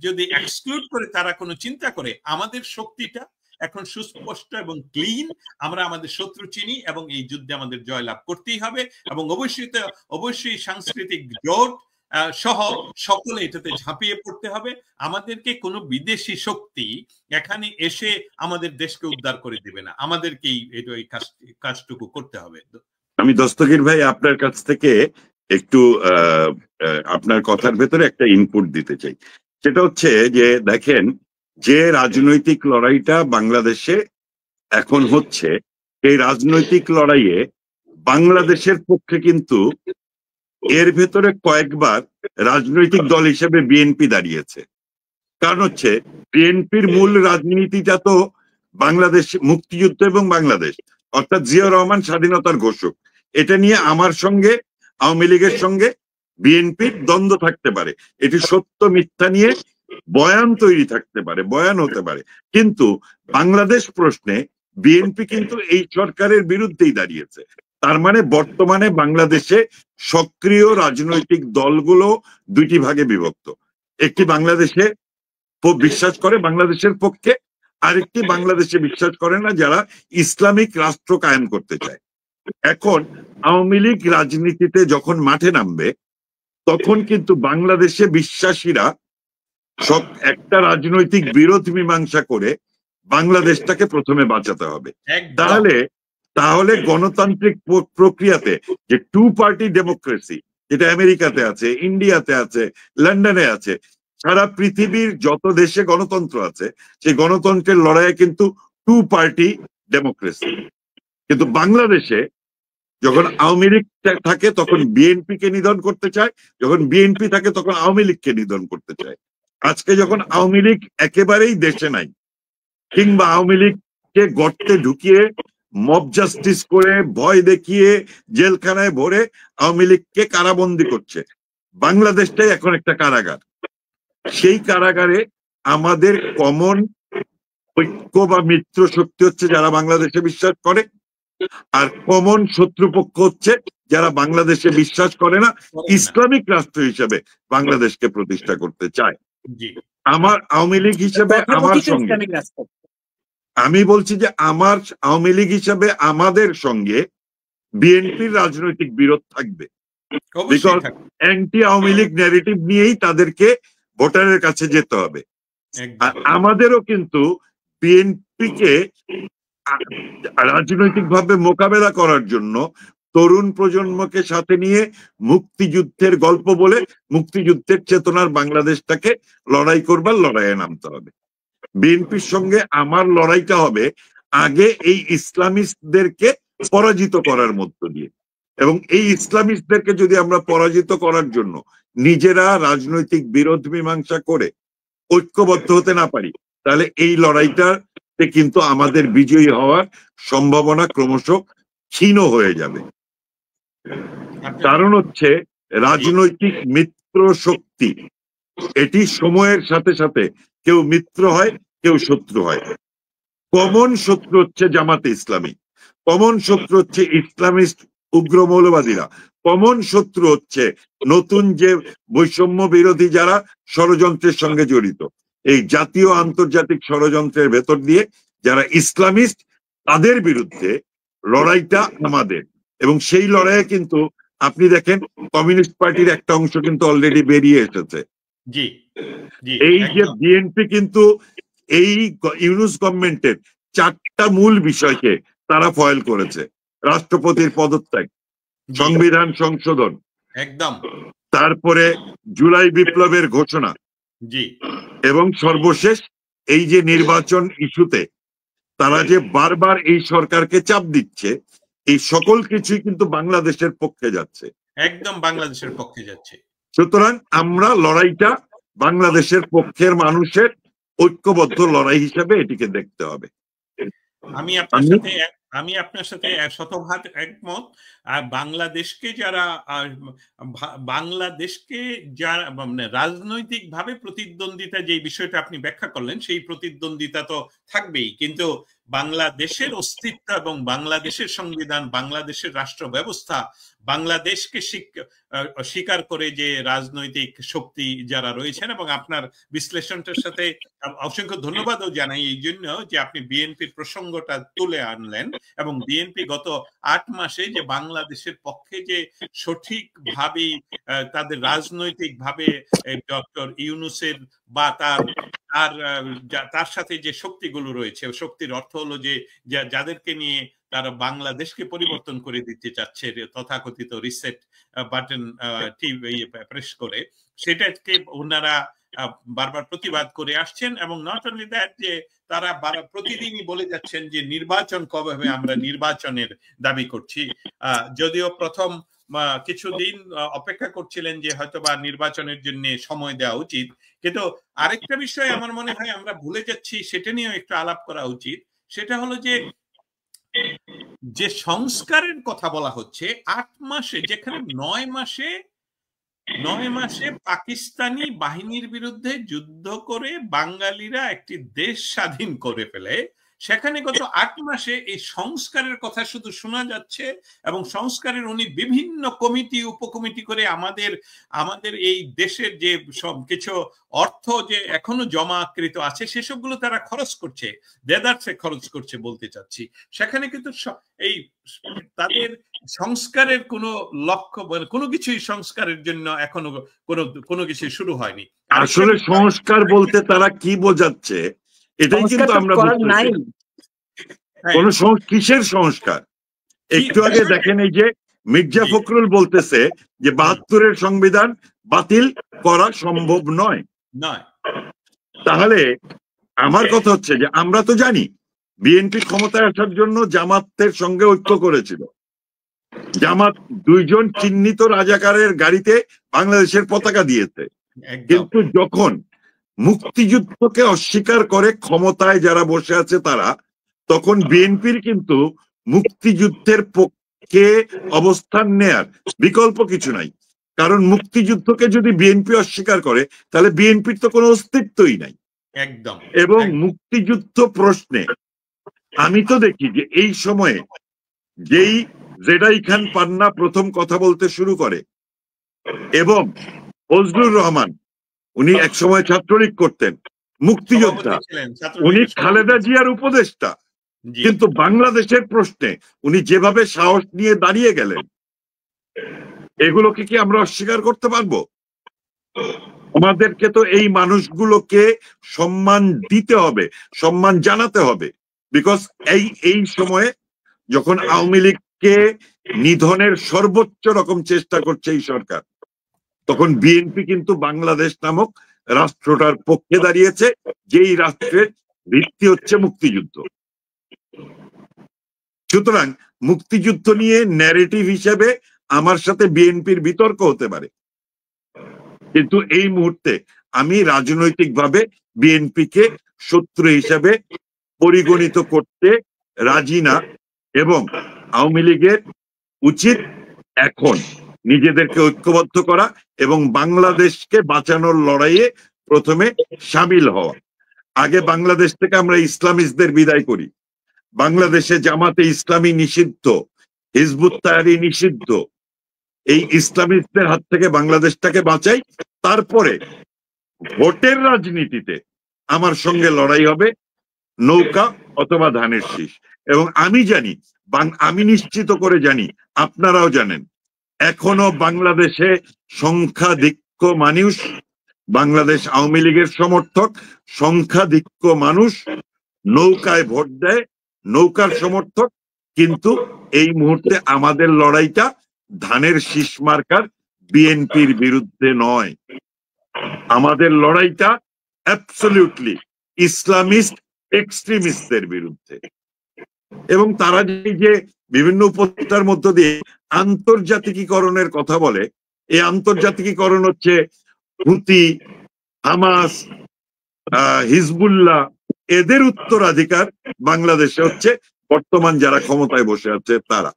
যদি এক্সক্লুড করে তারা কোনো চিন্তা করে, আমাদের শক্তিটা এখন সুস্পষ্ট এবং ক্লিন। আমরা আমাদের শত্রু চিনি, এবং এই যুদ্ধে আমাদের জয়লাভ করতেই হবে, এবং অবশ্যই সাংস্কৃতিক জোট সহ সকলে এটাতে ঝাঁপিয়ে পড়তে হবে। আমাদেরকে কোনো বিদেশি শক্তি এখানে এসে আমাদের দেশকে উদ্ধার করে দিবে না, আমাদেরকেই এই কাজটুকু করতে হবে। আমি দস্তগীর ভাই আপনার কাছ থেকে একটু আপনার কথার ভেতরে একটা ইনপুট দিতে চাই। সেটা হচ্ছে যে দেখেন, যে রাজনৈতিক লড়াইটা বাংলাদেশে এখন হচ্ছে, এই রাজনৈতিক লড়াইয়ে বাংলাদেশের পক্ষে কিন্তু এর ভেতরে কয়েকবার রাজনৈতিক দল হিসেবে বিএনপি দাঁড়িয়েছে। কারণ হচ্ছে বিএনপির মূল রাজনীতিটা তো বাংলাদেশ মুক্তিযুদ্ধ এবং বাংলাদেশ, অর্থাৎ জিয়া রহমান স্বাধীনতার ঘোষক। এটা নিয়ে আমার সঙ্গে আওয়ামী লীগের সঙ্গে বিএনপির দ্বন্দ্ব থাকতে পারে, এটি সত্য মিথ্যা নিয়ে বয়ান তৈরি থাকতে পারে, বয়ান হতে পারে, কিন্তু বাংলাদেশ প্রশ্নে বিএনপি কিন্তু এই সরকারের বিরুদ্ধেই দাঁড়িয়েছে। তার মানে বর্তমানে বাংলাদেশে সক্রিয় রাজনৈতিক দলগুলো দুইটি ভাগে বিভক্ত, একটি বাংলাদেশে বিশ্বাস করে বাংলাদেশের পক্ষে, আরেকটি বাংলাদেশে বিশ্বাস করে না, যারা ইসলামিক রাষ্ট্র কায়েম করতে চায়। এখন আওয়ামী লীগ রাজনীতিতে যখন মাঠে নামবে, তখন কিন্তু বাংলাদেশে বিশ্বাসীরা সব একটা রাজনৈতিক বিরোধ মীমাংসা করে বাংলাদেশটাকে প্রথমে বাঁচাতে হবে। তাহলে তাহলে গণতান্ত্রিক প্রক্রিয়াতে যে টু পার্টি ডেমোক্রেসি যেটা আমেরিকাতে আছে, ইন্ডিয়াতে আছে, লন্ডনে আছে, সারা পৃথিবীর যত দেশে গণতন্ত্র আছে সেই গণতন্ত্রের লড়াইয়ে কিন্তু টু পার্টি ডেমোক্রেসি। কিন্তু বাংলাদেশে যখন আওয়ামী লীগ থাকে তখন বিএনপি কে নিধন করতে চায়, যখন বিএনপি থাকে তখন আওয়ামী লীগকে নিধন করতে চায়। আজকে যখন আওয়ামী লীগ একেবারেই দেশে নাই, কিংবা আওয়ামী লীগকে গর্তে ঢুকিয়ে মব জাস্টিস করে ভয় দেখিয়ে জেলখানায় ভরে আওয়ামী লীগকে কারাবন্দি করছে, বাংলাদেশটাই এখন একটা কারাগার। সেই কারাগারে আমাদের কমন ঐক্য বা মিত্র শক্তি হচ্ছে যারা বাংলাদেশে বিশ্বাস করে, আর কমন শত্রুপক্ষ হচ্ছে যারা বাংলাদেশে বিশ্বাস করে না, ইসলামিক রাষ্ট্র হিসেবে বাংলাদেশকে প্রতিষ্ঠা করতে চায়। আমার আওয়ামী লীগ হিসেবে আমার সঙ্গে, আমি বলছি যে আমার আওয়ামী লীগ হিসেবে আমাদের সঙ্গে বিএনপির রাজনৈতিক বিরোধ থাকবে, because anti Awami League narrative নিয়েই তাদেরকে ভোটারের কাছে যেতে হবে। আর আমাদেরও কিন্তু বিএনপিকে রাজনৈতিকভাবে মোকাবেলা করার জন্য তরুণ প্রজন্মকে সাথে নিয়ে মুক্তিযুদ্ধের গল্প বলে মুক্তিযুদ্ধের চেতনার বাংলাদেশটাকে লড়াই করবার লড়াইয়ে নামতে হবে। বিএনপির সঙ্গে আমার লড়াইটা হবে আগে এই ইসলামিস্টদেরকে পরাজিত করার মধ্য দিয়ে, এবং এই ইসলামিস্টদেরকে যদি আমরা পরাজিত করার জন্য নিজেরা রাজনৈতিক বিরোধ মীমাংসা করে ঐক্যবদ্ধ হতে না পারি, তাহলে এই লড়াইটাতে কিন্তু আমাদের বিজয়ী হওয়ার সম্ভাবনা ক্রমশ ক্ষীণ হয়ে যাবে। কারণ হচ্ছে রাজনৈতিক মিত্র শক্তি এটি সময়ের সাথে সাথে কেউ মিত্র হয়, কেউ শত্রু হয়। কমন শত্রু হচ্ছে জামাতে ইসলামী, কমন শত্রু হচ্ছে ইসলামিস্ট উগ্র মৌলবাদীরা, কমন শত্রু হচ্ছে নতুন যে বৈষম্য বিরোধী যারা ষড়যন্ত্রের সঙ্গে জড়িত, এই জাতীয় আন্তর্জাতিক ষড়যন্ত্রের ভেতর দিয়ে যারা ইসলামিস্ট, তাদের বিরুদ্ধে লড়াইটা আমাদের। এবং সেই লড়াইয়ে কিন্তু আপনি দেখেন কমিউনিস্ট পার্টির একটা অংশ কিন্তু অলরেডি বেরিয়ে এসেছে। এই যে বিএনপি কিন্তু এই ইউনূস গভর্নমেন্টের 4টা মূল বিষয়কে তারা ফয়েল করেছে: রাষ্ট্রপতির পদত্যাগ, সংবিধান সংশোধন, একদম, তারপরে জুলাই বিপ্লবের ঘোষণা, এবং সর্বশেষ এই যে নির্বাচন ইস্যুতে তারা যে বারবার এই সরকারকে চাপ দিচ্ছে, এই সকল কিছুই কিন্তু বাংলাদেশের পক্ষে যাচ্ছে, একদম বাংলাদেশের পক্ষে যাচ্ছে। সুতরাং আমরা লড়াইটা বাংলাদেশের পক্ষের মানুষের ঐক্যবদ্ধ লড়াই হিসেবে এটিকে দেখতে হবে। আমি আপনার সাথে শতভাগ একমত। আর বাংলাদেশকে যারা মানে রাজনৈতিক ভাবে প্রতিদ্বন্দ্বিতা, যে বিষয়টা আপনি ব্যাখ্যা করলেন, সেই প্রতিদ্বন্দ্বিতা তো থাকবেই, কিন্তু বাংলাদেশের অস্তিত্ব এবং বাংলাদেশের সংবিধান, বাংলাদেশের রাষ্ট্র ব্যবস্থা, বাংলাদেশকে স্বীকার করে যে রাজনৈতিক শক্তি যারা রয়েছেন, এবং আপনার বিশ্লেষণটার সাথে অসংখ্য ধন্যবাদও জানাই এই জন্য যে আপনি বিএনপির প্রসঙ্গটা তুলে আনলেন, এবং বিএনপি গত 8 মাসে যে বাংলাদেশের পক্ষে যে সঠিকভাবে তাদের রাজনৈতিক ভাবে ডক্টর ইউনূসের বা তার সাথে যে শক্তিগুলো রয়েছে, শক্তির অর্থ হলো যে যাদেরকে নিয়ে তারা বাংলাদেশকে পরিবর্তন করে দিতে চাচ্ছে তথাকথিত রিসেট বাটন প্রেস করে, সেটাকে ওনারা বারবার প্রতিবাদ করে আসছেন। এবং নট অনলি দ্যাট, যে তারা প্রতিদিনই বলে যাচ্ছেন যে নির্বাচন কবে হবে, আমরা নির্বাচনের দাবি করছি। যদিও প্রথম কিছুদিন অপেক্ষা করছিলেন যে হয়তোবা নির্বাচনের জন্য সময় দেওয়া উচিত, কিন্তু আরেকটা বিষয় আমার মনে হয় আমরা ভুলে যাচ্ছি, সেটা নিয়েও একটু আলাপ করা উচিত। সেটা হলো যে সংস্কারের কথা বলা হচ্ছে 8 মাসে, যেখানে 9 মাসে পাকিস্তানি বাহিনীর বিরুদ্ধে যুদ্ধ করে বাঙালিরা একটি দেশ স্বাধীন করে ফেলে, সেখানে গত 8 মাসে এই সংস্কারের কথা শুধু শোনা যাচ্ছে, এবং সংস্কারের উনি বিভিন্ন কমিটি উপকমিটি করে আমাদের এই দেশের যে সব কিছু অর্থ যে এখনো জমাকৃত আছে সেসবগুলো তারা খরচ করছে, দেদারসে খরচ করছে বলতে চাচ্ছি। সেখানে কিন্তু এই তাদের সংস্কারের কোনো লক্ষ্য, কোনো কিছুই সংস্কারের জন্য এখনো কোনো কিছু শুরু হয়নি। আসলে সংস্কার বলতে তারা কি বোঝাচ্ছে এটাই কিন্তু আমরা বুঝতে পারি। কোন কিসের সংস্কার? একটু আগে দেখেন এই যে মির্জা ফখরুল বলতেছে যে ৭২-এর সংবিধান বাতিল করা সম্ভব নয়। তাহলে আমার কথা হচ্ছে যে আমরা তো জানি বিএনপি ক্ষমতায় আসার জন্য জামাতের সঙ্গে ঐক্য করেছিল। জামাত ২ জন চিহ্নিত রাজাকারের গাড়িতে বাংলাদেশের পতাকা দিয়েছে, কিন্তু যখন মুক্তিযুদ্ধকে অস্বীকার করে ক্ষমতায় যারা বসে আছে তারা, তখন বিএনপির কিন্তু মুক্তিযুদ্ধের পক্ষে অবস্থান নেয়ার বিকল্প কিছু নাই। কারণ মুক্তিযুদ্ধকে যদি বিএনপি অস্বীকার করে তাহলে বিএনপির তো কোনো অস্তিত্বই নাই। একদম। এবং মুক্তিযুদ্ধ প্রশ্নে আমি তো দেখি যে এই সময়ে যেই জেডাই খান পান্না প্রথম কথা বলতে শুরু করে এবং ফজলুর রহমান, উনি এক সময় ছাত্রলীগ করতেন, মুক্তিযোদ্ধা, উনি খালেদা জিয়ার উপদেষ্টা, কিন্তু বাংলাদেশের প্রশ্নে উনি যেভাবে সাহস নিয়ে দাঁড়িয়ে গেলেন, এগুলোকে কি আমরা অস্বীকার করতে পারবো? আমাদেরকে তো এই মানুষগুলোকে সম্মান দিতে হবে, সম্মান জানাতে হবে। বিকজ এই সময়ে যখন আওয়ামী লীগকে নিধনের সর্বোচ্চ রকম চেষ্টা করছে এই সরকার, তখন বিএনপি কিন্তু বাংলাদেশ নামক রাষ্ট্রটার পক্ষে দাঁড়িয়েছে, যেই রাষ্ট্রের ভিত্তি হচ্ছে মুক্তিযুদ্ধ। সুতরাং মুক্তিযুদ্ধ নিয়ে ন্যারেটিভ হিসেবে আমার সাথে বিএনপির বিতর্ক হতে পারে, কিন্তু এই মুহূর্তে আমি রাজনৈতিকভাবে বিএনপিকে শত্রু হিসেবে পরিগণিত করতে রাজি না। এবং আওয়ামী লীগের উচিত এখন নিজেদেরকে ঐক্যবদ্ধ করা এবং বাংলাদেশকে বাঁচানোর লড়াইয়ে প্রথমে সামিল হওয়া। আগে বাংলাদেশ থেকে আমরা ইসলামিস্টদের বিদায় করি, বাংলাদেশে জামাতে ইসলামী নিষিদ্ধ, হিজবুত তাহরীর নিষিদ্ধ, এই ইসলামিস্টদের হাত থেকে বাংলাদেশটাকে বাঁচাই। তারপরে ভোটের রাজনীতিতে আমার সঙ্গে লড়াই হবে নৌকা অথবা ধানের শীষ। এবং আমি জানি, আমি নিশ্চিত করে জানি, আপনারাও জানেন, এখনো বাংলাদেশে সংখ্যাধিক্য মানুষ, বাংলাদেশ আওয়ামী লীগের সমর্থক সংখ্যাধিক্য মানুষ নৌকায় ভোট দেয়, নৌকার সমর্থক। কিন্তু এই মুহূর্তে আমাদের লড়াইটা ধানের শীষ মার্কার বিএনপির বিরুদ্ধে নয়, আমাদের লড়াইটা অ্যাবসলিউটলি ইসলামিস্ট এক্সট্রিমিস্টদের বিরুদ্ধে। এবং তারা যে বিভিন্ন উপত্যকার মধ্য দিয়ে আন্তর্জাতিকীকরণের কথা বলে, এই আন্তর্জাতিকীকরণ হচ্ছে হুতি, হামাস, হিজবুল্লাহ, এদের উত্তরাধিকার বাংলাদেশে হচ্ছে বর্তমান যারা ক্ষমতায় বসে আছে তারা।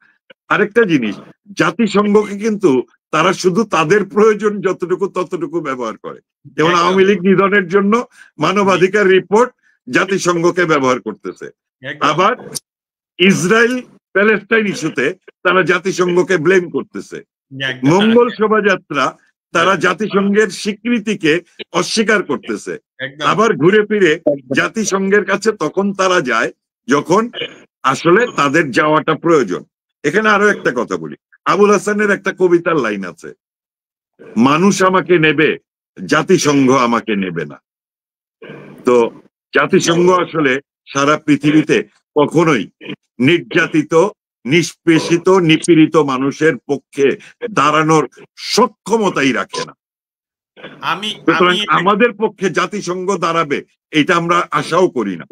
আরেকটা জিনিস, জাতিসংঘকে কিন্তু তারা শুধু তাদের প্রয়োজন যতটুকু ততটুকু ব্যবহার করে। যেমন আওয়ামী লীগ নিধনের জন্য মানবাধিকার রিপোর্ট জাতিসংঘকে ব্যবহার করতেছে, আবার ইসরায়েল প্যালেস্টাইন ইস্যুতে তারা জাতিসংঘকে ব্লেম করতেছে। মঙ্গল শোভাযাত্রা তারা জাতিসংঘের স্বীকৃতিকে অস্বীকার করতেছে, আবার ঘুরে ফিরে জাতিসংঘের কাছে তখন তারা যায় যখন আসলে তাদের যাওয়াটা প্রয়োজন। এখানে আরো একটা কথা বলি, আবুল হাসানের একটা কবিতার লাইন আছে, মানুষ আমাকে নেবে, জাতিসংঘ আমাকে নেবে না। তো জাতিসংঘ আসলে সারা পৃথিবীতে কখনোই নির্যাতিত, নিষ্পেষিত, নিপীড়িত মানুষের পক্ষে দাঁড়ানোর সক্ষমতাই রাখে না। সুতরাং আমাদের পক্ষে জাতিসংঘ দাঁড়াবে এটা আমরা আশাও করি না।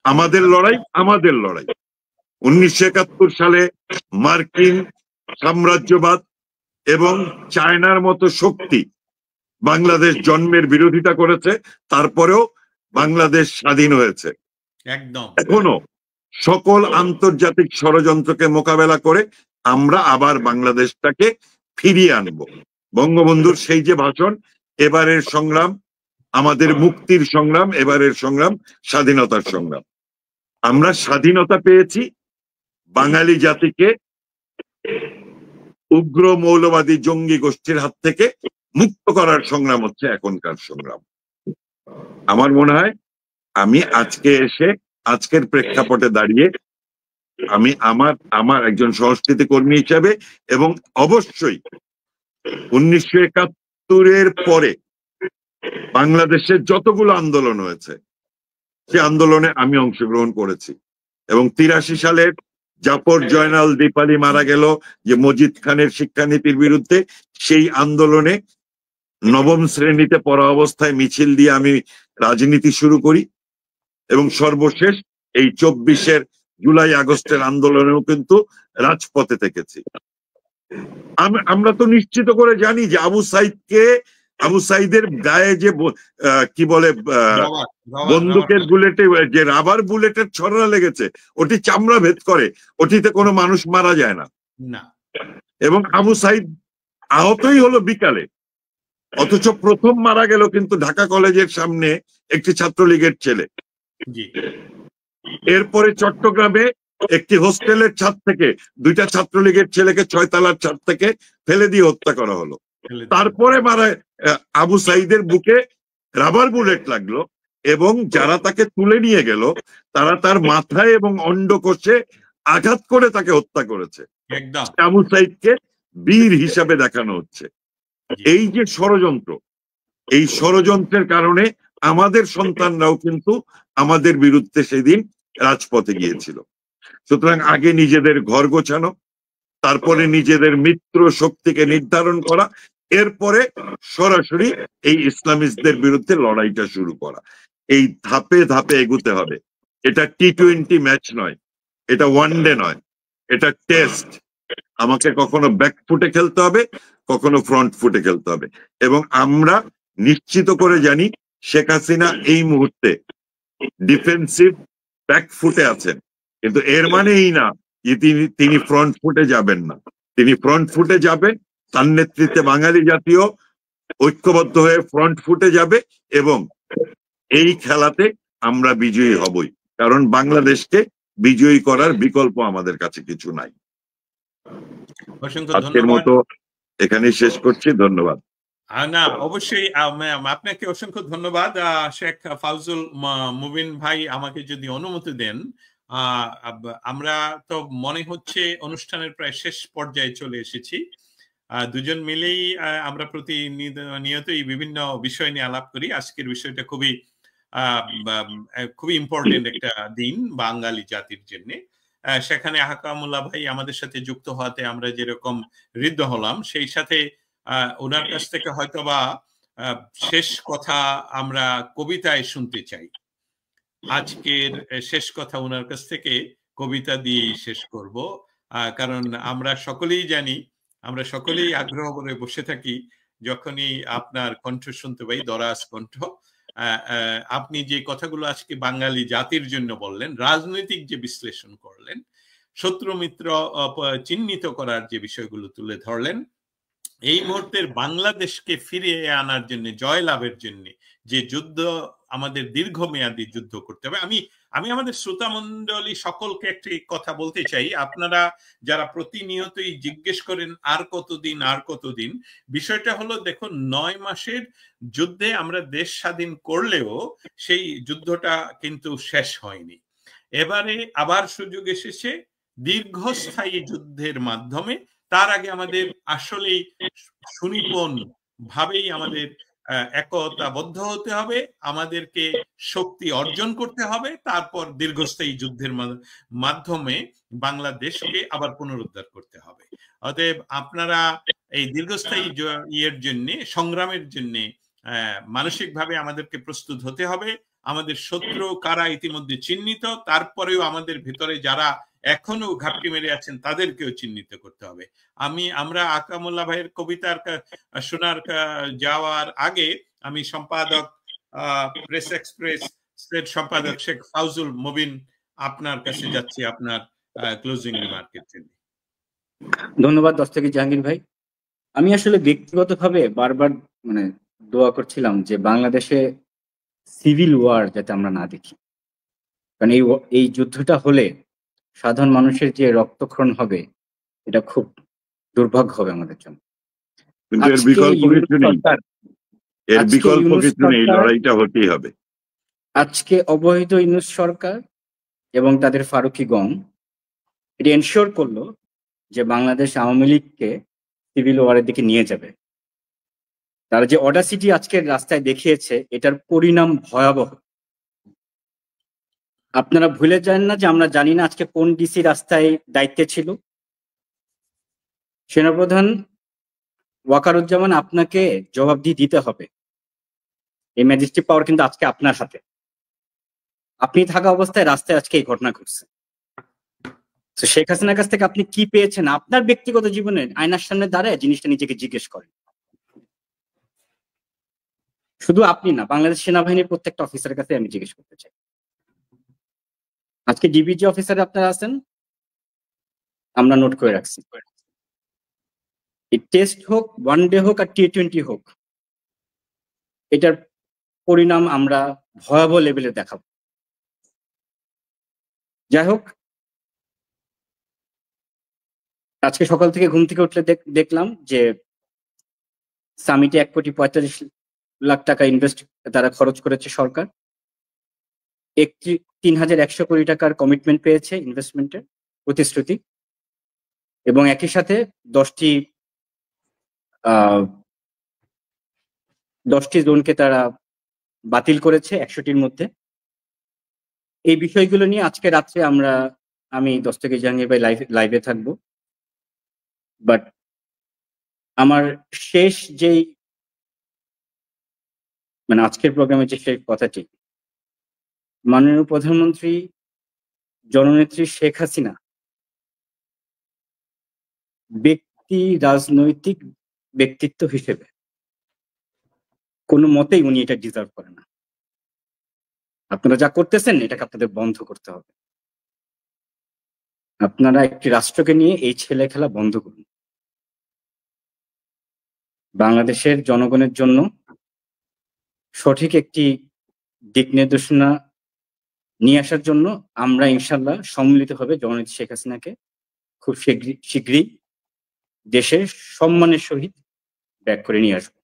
আমাদের লড়াই আমাদের লড়াই। 1971 সালে মার্কিন সাম্রাজ্যবাদ এবং চায়নার মতো শক্তি বাংলাদেশ জন্মের বিরোধিতা করেছে, তারপরেও বাংলাদেশ স্বাধীন হয়েছে। এখনো সকল আন্তর্জাতিক ষড়যন্ত্রকে মোকাবেলা করে আমরা আবার বাংলাদেশটাকে ফিরিয়ে আনব। বঙ্গবন্ধুর সেই যে ভাষণ, এবারের সংগ্রাম আমাদের মুক্তির সংগ্রাম, এবারের সংগ্রাম স্বাধীনতার সংগ্রাম। আমরা স্বাধীনতা পেয়েছি, বাঙালি জাতিকে উগ্র মৌলবাদী জঙ্গি গোষ্ঠীর হাত থেকে মুক্ত করার সংগ্রাম হচ্ছে এখনকার সংগ্রাম। আমার মনে হয় আমি আজকে এসে আজকের প্রেক্ষাপটে দাঁড়িয়ে আমি আমার একজন সংস্কৃতি কর্মী হিসেবে এবং অবশ্যই 1971-এর পরে বাংলাদেশের যতগুলো আন্দোলন হয়েছে সে আন্দোলনে আমি অংশগ্রহণ করেছি এবং 83 সালের জাফর জয়নাল দীপালি মারা গেল যে মজিদ খানের শিক্ষানীতির বিরুদ্ধে, সেই আন্দোলনে নবম শ্রেণীতে পড়া অবস্থায় মিছিল দিয়ে আমি রাজনীতি শুরু করি এবং সর্বশেষ এই 24-এর জুলাই আগস্টের আন্দোলনেও কিন্তু রাজপথে থেকেছি। আমরা তো নিশ্চিত করে জানি যে আবু সাইদের গায়ে যে কি বলে বন্দুকের বুলেটে যে রাবার বুলেটের ছড়া লেগেছে, ওটি চামড়া ভেদ করে, ওটিতে কোনো মানুষ মারা যায় না। এবং আবু সাইদ আহতই হলো বিকালে, অথচ প্রথম মারা গেল কিন্তু ঢাকা কলেজের সামনে একটি ছাত্রলীগের ছেলে। এরপরে চট্টগ্রামে একটি হোস্টেলের ছাদ থেকে 2টা ছাত্রলীগের ছেলেকে 6 তলার ছাদ থেকে ফেলে দিয়ে হত্যা করা হলো। তারপরে আবু সাইদের বুকে রাবার বুলেট লাগলো এবং যারা তাকে তুলে নিয়ে গেল তারা তার মাথায় এবং অন্ডকোষে আঘাত করে তাকে হত্যা করেছে। আবু সাইদকে বীর হিসাবে দেখানো হচ্ছে। এই যে ষড়যন্ত্র, এই ষড়যন্ত্রের কারণে আমাদের সন্তানরাও কিন্তু আমাদের বিরুদ্ধে সেদিন রাজপথে গিয়েছিল। সুতরাং আগে নিজেদের ঘর গোছানো, তারপরে নিজেদের মিত্র শক্তিকে নির্ধারণ করা, এরপরে সরাসরি এই ইসলামিস্টদের বিরুদ্ধে লড়াইটা শুরু করা। এই ধাপে ধাপে এগুতে হবে। এটা টি-20 ম্যাচ নয়, এটা ওয়ানডে নয়, এটা টেস্ট। আমাকে কখনো ব্যাক ফুটে খেলতে হবে, কখনো ফ্রন্ট ফুটে খেলতে হবে। এবং আমরা নিশ্চিত করে জানি শেখ হাসিনা এই মুহূর্তে ডিফেন্সিভ ব্যাক ফুটে আছেন, কিন্তু এর মানে এই না যে তিনি ফ্রন্ট ফুটে যাবেন না। তিনি ফ্রন্ট ফুটে যাবেন, তার নেতৃত্বে বাঙালি জাতীয় ঐক্যবদ্ধ হয়ে ফ্রন্ট ফুটে যাবে এবং এই খেলাতে আমরা বিজয়ী হবই, কারণ বাংলাদেশকে বিজয়ী করার বিকল্প আমাদের কাছে কিছু নাই। আজকের মতো এখানে শেষ করছি, ধন্যবাদ। না, অবশ্যই আপনাকে অসংখ্য ধন্যবাদ শেখ ফাউজুল মুবিন ভাই। আমাকে যদি অনুমতি দেন, আমরা তো মনে হচ্ছে অনুষ্ঠানের প্রায় শেষ পর্যায়ে চলে এসেছি। দুজন মিলেই আমরা প্রতিনিয়তই বিভিন্ন বিষয় নিয়ে আলাপ করি। আজকের বিষয়টা খুবই ইম্পর্টেন্ট একটা দিন বাঙালি জাতির জন্য। সেখানে আহকামুল্লাহ ভাই আমাদের সাথে যুক্ত হওয়াতে আমরা যেরকম হৃদ্য হলাম, সেই সাথে ওনার কাছ থেকে হয়তোবা শেষ কথা আমরা কবিতায় শুনতে চাই। আজকের শেষ কথা ওনার কাছ থেকে কবিতা দিয়েই শেষ করব, কারণ আমরা সকলেই জানি, আমরা সকলেই আগ্রহ করে বসে থাকি যখনই আপনার কণ্ঠ শুনতে পাই, দরাজ কণ্ঠ। আপনি যে কথাগুলো আজকে বাঙালি জাতির জন্য বললেন, রাজনৈতিক যে বিশ্লেষণ করলেন, শত্রু মিত্র চিহ্নিত করার যে বিষয়গুলো তুলে ধরলেন, এই মুহূর্তের বাংলাদেশকে ফিরিয়ে আনার জন্য, জয় লাভের জন্য যে যুদ্ধ, আমাদের দীর্ঘমেয়াদী যুদ্ধ করতে হবে। আমি আমাদের শ্রোতা মণ্ডলী সকলকে একটি কথা বলতে চাই। আপনারা যারা প্রতিনিয়তই জিজ্ঞেস করেন আর কতদিন, বিষয়টা হলো, দেখুন, 9 মাসের যুদ্ধে আমরা দেশ স্বাধীন করলেও সেই যুদ্ধটা কিন্তু শেষ হয়নি। এবারে আবার সুযোগ এসেছে দীর্ঘস্থায়ী যুদ্ধের মাধ্যমে। তার আগে আমাদের আসলেই সুনিপুণ ভাবেই আমাদের একতাবদ্ধ হতে হবে, আমাদেরকে শক্তি অর্জন করতে হবে, তারপর দীর্ঘস্থায়ী যুদ্ধের মাধ্যমে বাংলাদেশকে আবার পুনরুদ্ধার করতে হবে। অতএব আপনারা এই দীর্ঘস্থায়ী জন্য, সংগ্রামের জন্য মানসিকভাবে আমাদেরকে প্রস্তুত হতে হবে। আমাদের শত্রু কারা ইতিমধ্যে চিহ্নিত, তারপরেও আমাদের ভেতরে যারা এখনো ঘাপটি মেরে আছেন তাদেরকেও চিহ্নিত করতে হবে। আমরা আকামুল্লাহ ভাইয়ের কবিতার শোনার যাওয়ার আগে আমি সম্পাদক, প্রেস এক্সপ্রেস সম্পাদক শেখ ফাউজুল মুবিন, আপনার কাছে যাচ্ছি আপনার ক্লোজিং রিমার্কের জন্য। ধন্যবাদ দস্তগীর জাহাঙ্গীর ভাই। আমি আসলে ব্যক্তিগতভাবে বারবার দোয়া করছিলাম যে বাংলাদেশে সিভিল ওয়ার যাতে আমরা না দেখি, কারণ এই যুদ্ধটা হলে সাধারণ মানুষের যে রক্তক্ষরণ হবে, এটা খুব দুর্ভাগ্য হবে আমাদের জন্য। লড়াইটা হতেই হবে। আজকে অবৈধ ইউনূস সরকার এবং তাদের ফারুকি গং এটা এনশিওর করলো যে বাংলাদেশ আওয়ামী লীগকে সিভিল ওয়ারের দিকে নিয়ে যাবে। তারা যে অডাসিটি আজকের রাস্তায় দেখিয়েছে, এটার পরিণাম ভয়াবহ। আপনারা ভুলে যান না যে আমরা জানি না আজকে কোন ডিসি রাস্তায় দায়িত্বে ছিল। সেনাপ্রধান ওয়াকারুজ্জামান, আপনাকে জবাবদিহি দিতে হবে। এই ম্যাজিস্ট্রেট পাওয়ার কিন্তু আজকে আপনার হাতে। আপনি থাকা অবস্থায় রাস্তায় আজকে এই ঘটনা ঘটছে। তো শেখ হাসিনার কাছ থেকে আপনি কি পেয়েছেন? আপনার ব্যক্তিগত জীবনে আয়নার সামনে দাঁড়ায় জিনিসটা নিজেকে জিজ্ঞেস করেন। শুধু আপনি না, বাংলাদেশ সেনাবাহিনীর প্রত্যেকটা অফিসারের কাছে আমি জিজ্ঞেস করতে চাই। আজকে ডিবিজি অফিসারে আপনারা আছেন, আমরা নোট করে রাখছি। এই টেস্ট হোক, ওয়ানডে হোক আর T20 হোক, এটার পরিণাম আমরা ভয়াবহ লেভেলে দেখাবো। যাই হোক, আজকে সকাল থেকে ঘুম থেকে উঠলে দেখলাম যে সামিটে 1,45,00,000 টাকা তারা খরচ করেছে সরকার। 3,100 কোটি টাকার কমিটমেন্ট পেয়েছে ইনভেস্টমেন্টের প্রতিশ্রুতি, এবং একই সাথে 10টি জোনকে তারা বাতিল করেছে 100টির মধ্যে। এই বিষয়গুলো নিয়ে আজকে রাত্রে আমি দস্তগীর জাহাঙ্গীর ভাই লাইভে থাকবো। বাট আমার শেষ আজকের প্রোগ্রামে যে শেষ কথাটি, মাননীয় প্রধানমন্ত্রী জননেত্রী শেখ হাসিনা রাজনৈতিক ব্যক্তিত্ব হিসেবে কোনো মতেই উনি এটা ডিজার্ভ করে না। আপনারা যা করতেছেন এটাকে আপনাদের বন্ধ করতে হবে। আপনারা একটি রাষ্ট্রকে নিয়ে এই ছেলে খেলা বন্ধ করুন। বাংলাদেশের জনগণের জন্য সঠিক একটি দিক নির্দেশনা নিয়ে আসার জন্য আমরা ইনশাল্লাহ সম্মিলিতভাবে জননেত্রী শেখ হাসিনাকে খুব শীঘ্রই দেশের সম্মানের সহিত ব্যাক করে নিয়ে আসবো।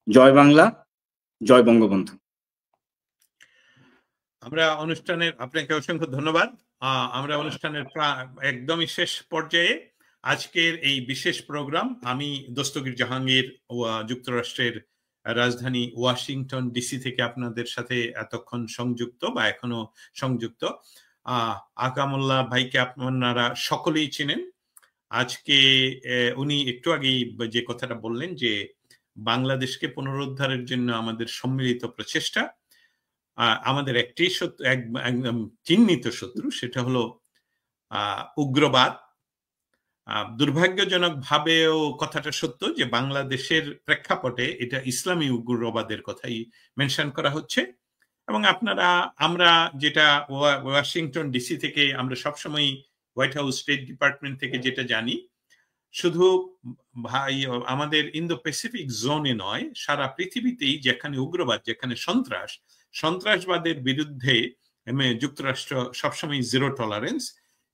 জয় বাংলা, জয় বঙ্গবন্ধু। আমরা অনুষ্ঠানের, আপনাকে অসংখ্য ধন্যবাদ। আমরা অনুষ্ঠানের একদমই শেষ পর্যায়ে। আজকের এই বিশেষ প্রোগ্রাম আমি দস্তগীর জাহাঙ্গীর যুক্তরাষ্ট্রের রাজধানী ওয়াশিংটন ডিসি থেকে আপনাদের সাথে এতক্ষণ সংযুক্ত বা এখনো সংযুক্ত। আকামুল্লাহ ভাইকে আপনারা সকলেই চিনেন। আজকে উনি একটু আগেই যে কথাটা বললেন যে বাংলাদেশকে পুনরুদ্ধারের জন্য আমাদের সম্মিলিত প্রচেষ্টা, আমাদের একটি একদম চিহ্নিত শত্রু, সেটা হলো উগ্রবাদ। দুর্ভাগ্যজনক ভাবেও কথাটা সত্য যে বাংলাদেশের প্রেক্ষাপটে এটা ইসলামী উগ্রবাদের কথাই মেনশন করা হচ্ছে। এবং আমরা যেটা ওয়াশিংটন ডিসি থেকে আমরা সবসময় হোয়াইট হাউস স্টেট ডিপার্টমেন্ট থেকে যেটা জানি, শুধু আমাদের ইন্দো প্যাসিফিক জোনে নয়, সারা পৃথিবীতেই যেখানে উগ্রবাদ, যেখানে সন্ত্রাসবাদের বিরুদ্ধে যুক্তরাষ্ট্র সবসময় জিরো টলারেন্স,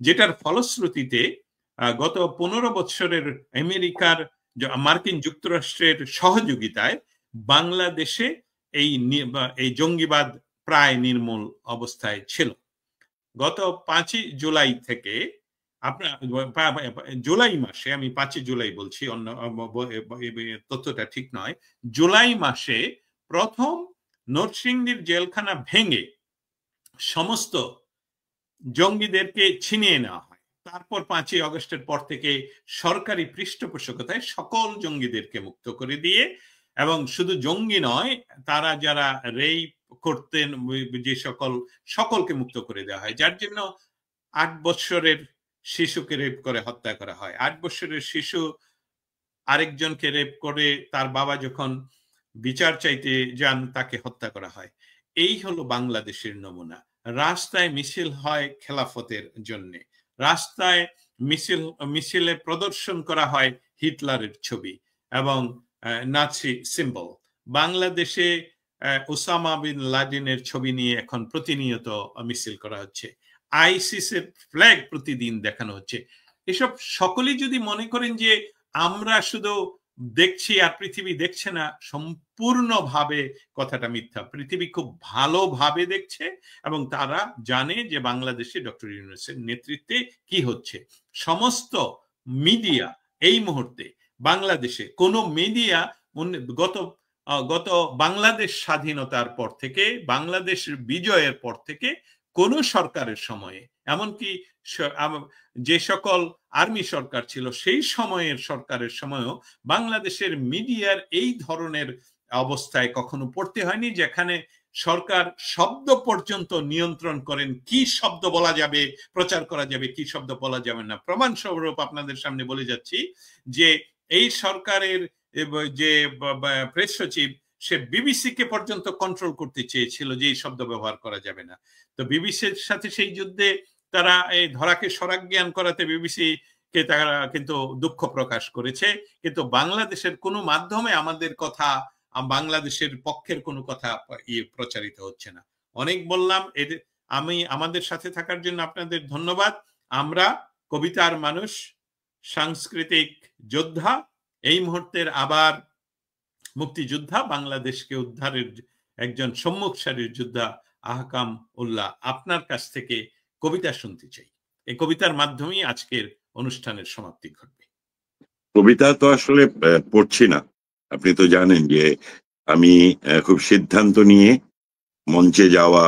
যেটার ফলশ্রুতিতে গত 15 বছরের মার্কিন যুক্তরাষ্ট্রের সহযোগিতায় বাংলাদেশে এই জঙ্গিবাদ প্রায় নির্মূল অবস্থায় ছিল। গত 5ই জুলাই থেকে জুলাই মাসে, আমি 5ই জুলাই বলছি, অন্য তথ্যটা ঠিক নয়, জুলাই মাসে প্রথম নরসিংদীর জেলখানা ভেঙে সমস্ত জঙ্গিদেরকে ছিনিয়ে নেওয়া হয়। তারপর 5ই আগস্টের পর থেকে সরকারি পৃষ্ঠপোষকতায় সকল জঙ্গিদেরকে মুক্ত করে দিয়ে, এবং শুধু জঙ্গি নয়, তারা যারা রেপ করতেন যে সকলকে মুক্ত করে দেওয়া হয়, যার জন্য 8 বছরের শিশুকে রেপ করে হত্যা করা হয়। 8 বছরের শিশু আরেকজনকে রেপ করে তার বাবা যখন বিচার চাইতে যান তাকে হত্যা করা হয়। এই হলো বাংলাদেশের নমুনা। রাস্তায় মিছিল হয় খেলাফতের জন্য, রাস্তায় মিছিলে প্রদর্শন করা হয় হিটলারের ছবি এবং নাৎসি সিম্বল। বাংলাদেশে ওসামা বিন লাদেনের ছবি নিয়ে এখন প্রতিনিয়ত মিছিল করা হচ্ছে, আইসিসের ফ্ল্যাগ প্রতিদিন দেখানো হচ্ছে। এসব সকলেই যদি মনে করেন যে আমরা শুধু দেখছি আর পৃথিবী দেখছে না, সম্পূর্ণভাবে কথাটা মিথ্যা। পৃথিবী খুব ভালোভাবে দেখছে এবং তারা জানে যে বাংলাদেশে ডক্টর ইউনূসের নেতৃত্বে কি হচ্ছে। সমস্ত মিডিয়া এই মুহূর্তে বাংলাদেশে, কোন মিডিয়া গত বাংলাদেশ স্বাধীনতার পর থেকে, বাংলাদেশের বিজয়ের পর থেকে কোন সরকারের সময়ে, এমনকি যে সকল আর্মি সরকার ছিল সেই সময়ের সরকারের সময়ও বাংলাদেশের মিডিয়ার এই ধরনের অবস্থায় কখনো পড়তে হয়নি, যেখানে সরকার শব্দ পর্যন্ত নিয়ন্ত্রণ করেন, কি শব্দ বলা যাবে, প্রচার করা যাবে, কি শব্দ বলা যাবে না। প্রমাণ স্বরূপ আপনাদের সামনে বলে যাচ্ছি যে এই সরকারের যে প্রেস সচিব, সে বিবিসি কে পর্যন্ত কন্ট্রোল করতে চেয়েছিল যে এই শব্দ ব্যবহার করা যাবে না। তো বিবিসির সাথে সেই যুদ্ধে তারা এই ধরাকে সরাজ্ঞান করাতে বিবিসি কে তারা কিন্তু দুঃখ প্রকাশ করেছে, কিন্তু বাংলাদেশের কোনো মাধ্যমে আমাদের কথা, বাংলাদেশের পক্ষের কোনো কথা প্রচারিত হচ্ছে না। অনেক বললাম, আমাদের সাথে থাকার জন্য আপনাদের ধন্যবাদ। আমরা কবিতার মানুষ, সাংস্কৃতিক যোদ্ধা, এই মুহূর্তের আবার মুক্তিযোদ্ধা, বাংলাদেশকে উদ্ধারের একজন সম্মুখ সারির যোদ্ধা আহকাম উল্লাহ, আপনার কাছ থেকে কবিতা শুনতে চাই। এই কবিতার মাধ্যমেই আজকের অনুষ্ঠানের সমাপ্তি ঘটবে। কবিতা তো আসলে পড়ছি না, আপনি তো জানেন যে আমি খুব সিদ্ধান্ত নিয়ে মঞ্চে যাওয়া,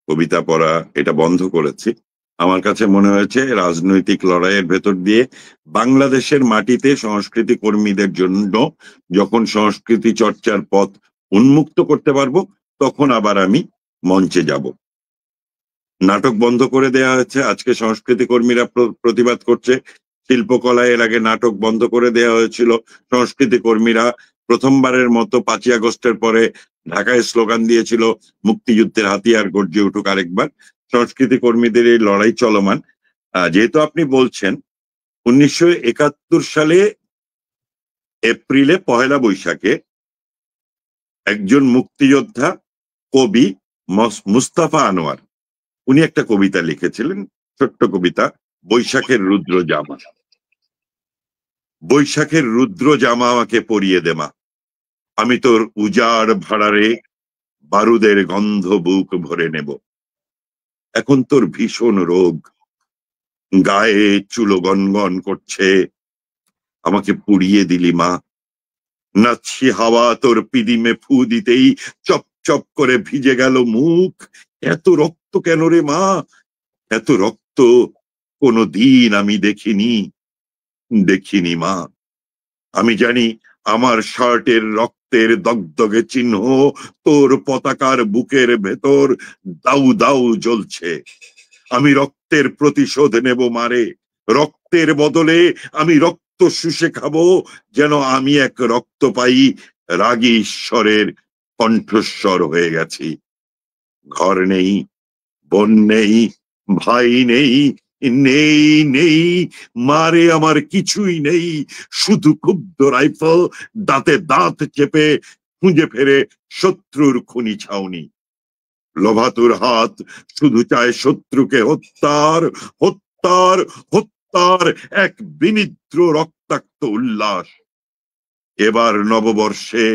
কবিতা পড়া এটা বন্ধ করেছি। আমার কাছে মনে হয়েছে রাজনৈতিক লড়াইয়ের ভেতর দিয়ে বাংলাদেশের মাটিতে সংস্কৃতি কর্মীদের জন্য যখন সংস্কৃতি চর্চার পথ উন্মুক্ত করতে পারবো, তখন আবার আমি মঞ্চে যাব। নাটক বন্ধ করে দেয়া হয়েছে, আজকে সংস্কৃতি কর্মীরা প্রতিবাদ করছে। শিল্পকলা, এর আগে নাটক বন্ধ করে দেয়া হয়েছিল। সংস্কৃতি কর্মীরা প্রথমবারের মতো 5ই আগস্টের পরে ঢাকায় স্লোগান দিয়েছিল, মুক্তিযুদ্ধের হাতিয়ার গর্জে উঠুক আরেকবার। সংস্কৃতি কর্মীদের এই লড়াই চলমান। যেহেতু আপনি বলছেন 1971 সালে এপ্রিলে, পহেলা বৈশাখে একজন মুক্তিযোদ্ধা কবি মুস্তাফা আনোয়ার, উনি একটা কবিতা লিখেছিলেন, ছোট্ট কবিতা, বৈশাখের রুদ্র জামা। বৈশাখের রুদ্র জামা আমাকে পরিয়ে দেমা, আমি তোর উজাড় ভাড়ারে বারুদের গন্ধ বুক ভরে নেব। এখন তোর ভীষণ রোগ, গায়ে চুলো গনগন করছে, আমাকে পুড়িয়ে দিলি মা। নাচ্ছি হাওয়া তোর পিদিমে ফু দিতেই চপ চপ করে ভিজে গেল মুখ। এত রক্ত কেন রে মা, এত রক্ত কোনদিন আমি দেখিনি মা। আমি জানি আমার শার্টের রক্তের দগদগে চিহ্ন তোর পতাকার বুকের ভেতর দাউ দাউ জ্বলছে। আমি রক্তের প্রতিশোধ নেব মারে, রক্তের বদলে আমি রক্ত শুষে খাবো, যেন আমি এক রক্তপায়ী রাগী ঈশ্বরের কণ্ঠস্বর হয়ে গেছি। ঘর নেই, বোন নেই, ভাই নেই, নেই নেই মারে আমার কিছুই নেই, শুধু ক্ষুব্ধ রাইফেল দাঁতে দাঁত চেপে খুঁজে ফেরে শত্রুর খুনি ছাউনি। লোভাতুর হাত শুধু চায় শত্রুকে হত্যার, হত্যার, হত্যার এক বিনিদ্র রক্তাক্ত উল্লাস। এবার নববর্ষে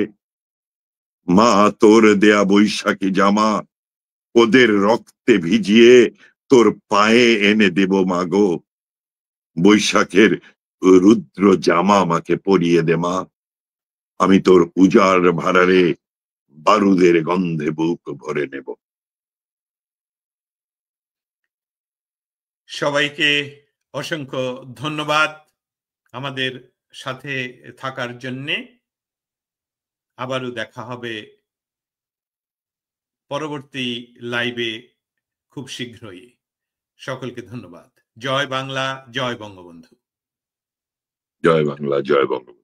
মা তোর দেয়া বৈশাখী জামা ওদের রক্তে ভিজিয়ে তোর পায়ে এনে দেব মাগো। বৈশাখের রুদ্র জামা আমাকে পরিয়ে দে মা, আমি তোর উজাড় ভাড়ারে বারুদের গন্ধে বুক ভরে নেব। সবাইকে অসংখ্য ধন্যবাদ আমাদের সাথে থাকার জন্যে। আবারও দেখা হবে পরবর্তী লাইভে খুব শীঘ্রই। সকলকে ধন্যবাদ। জয় বাংলা, জয় বঙ্গবন্ধু। জয় বাংলা, জয় বঙ্গবন্ধু।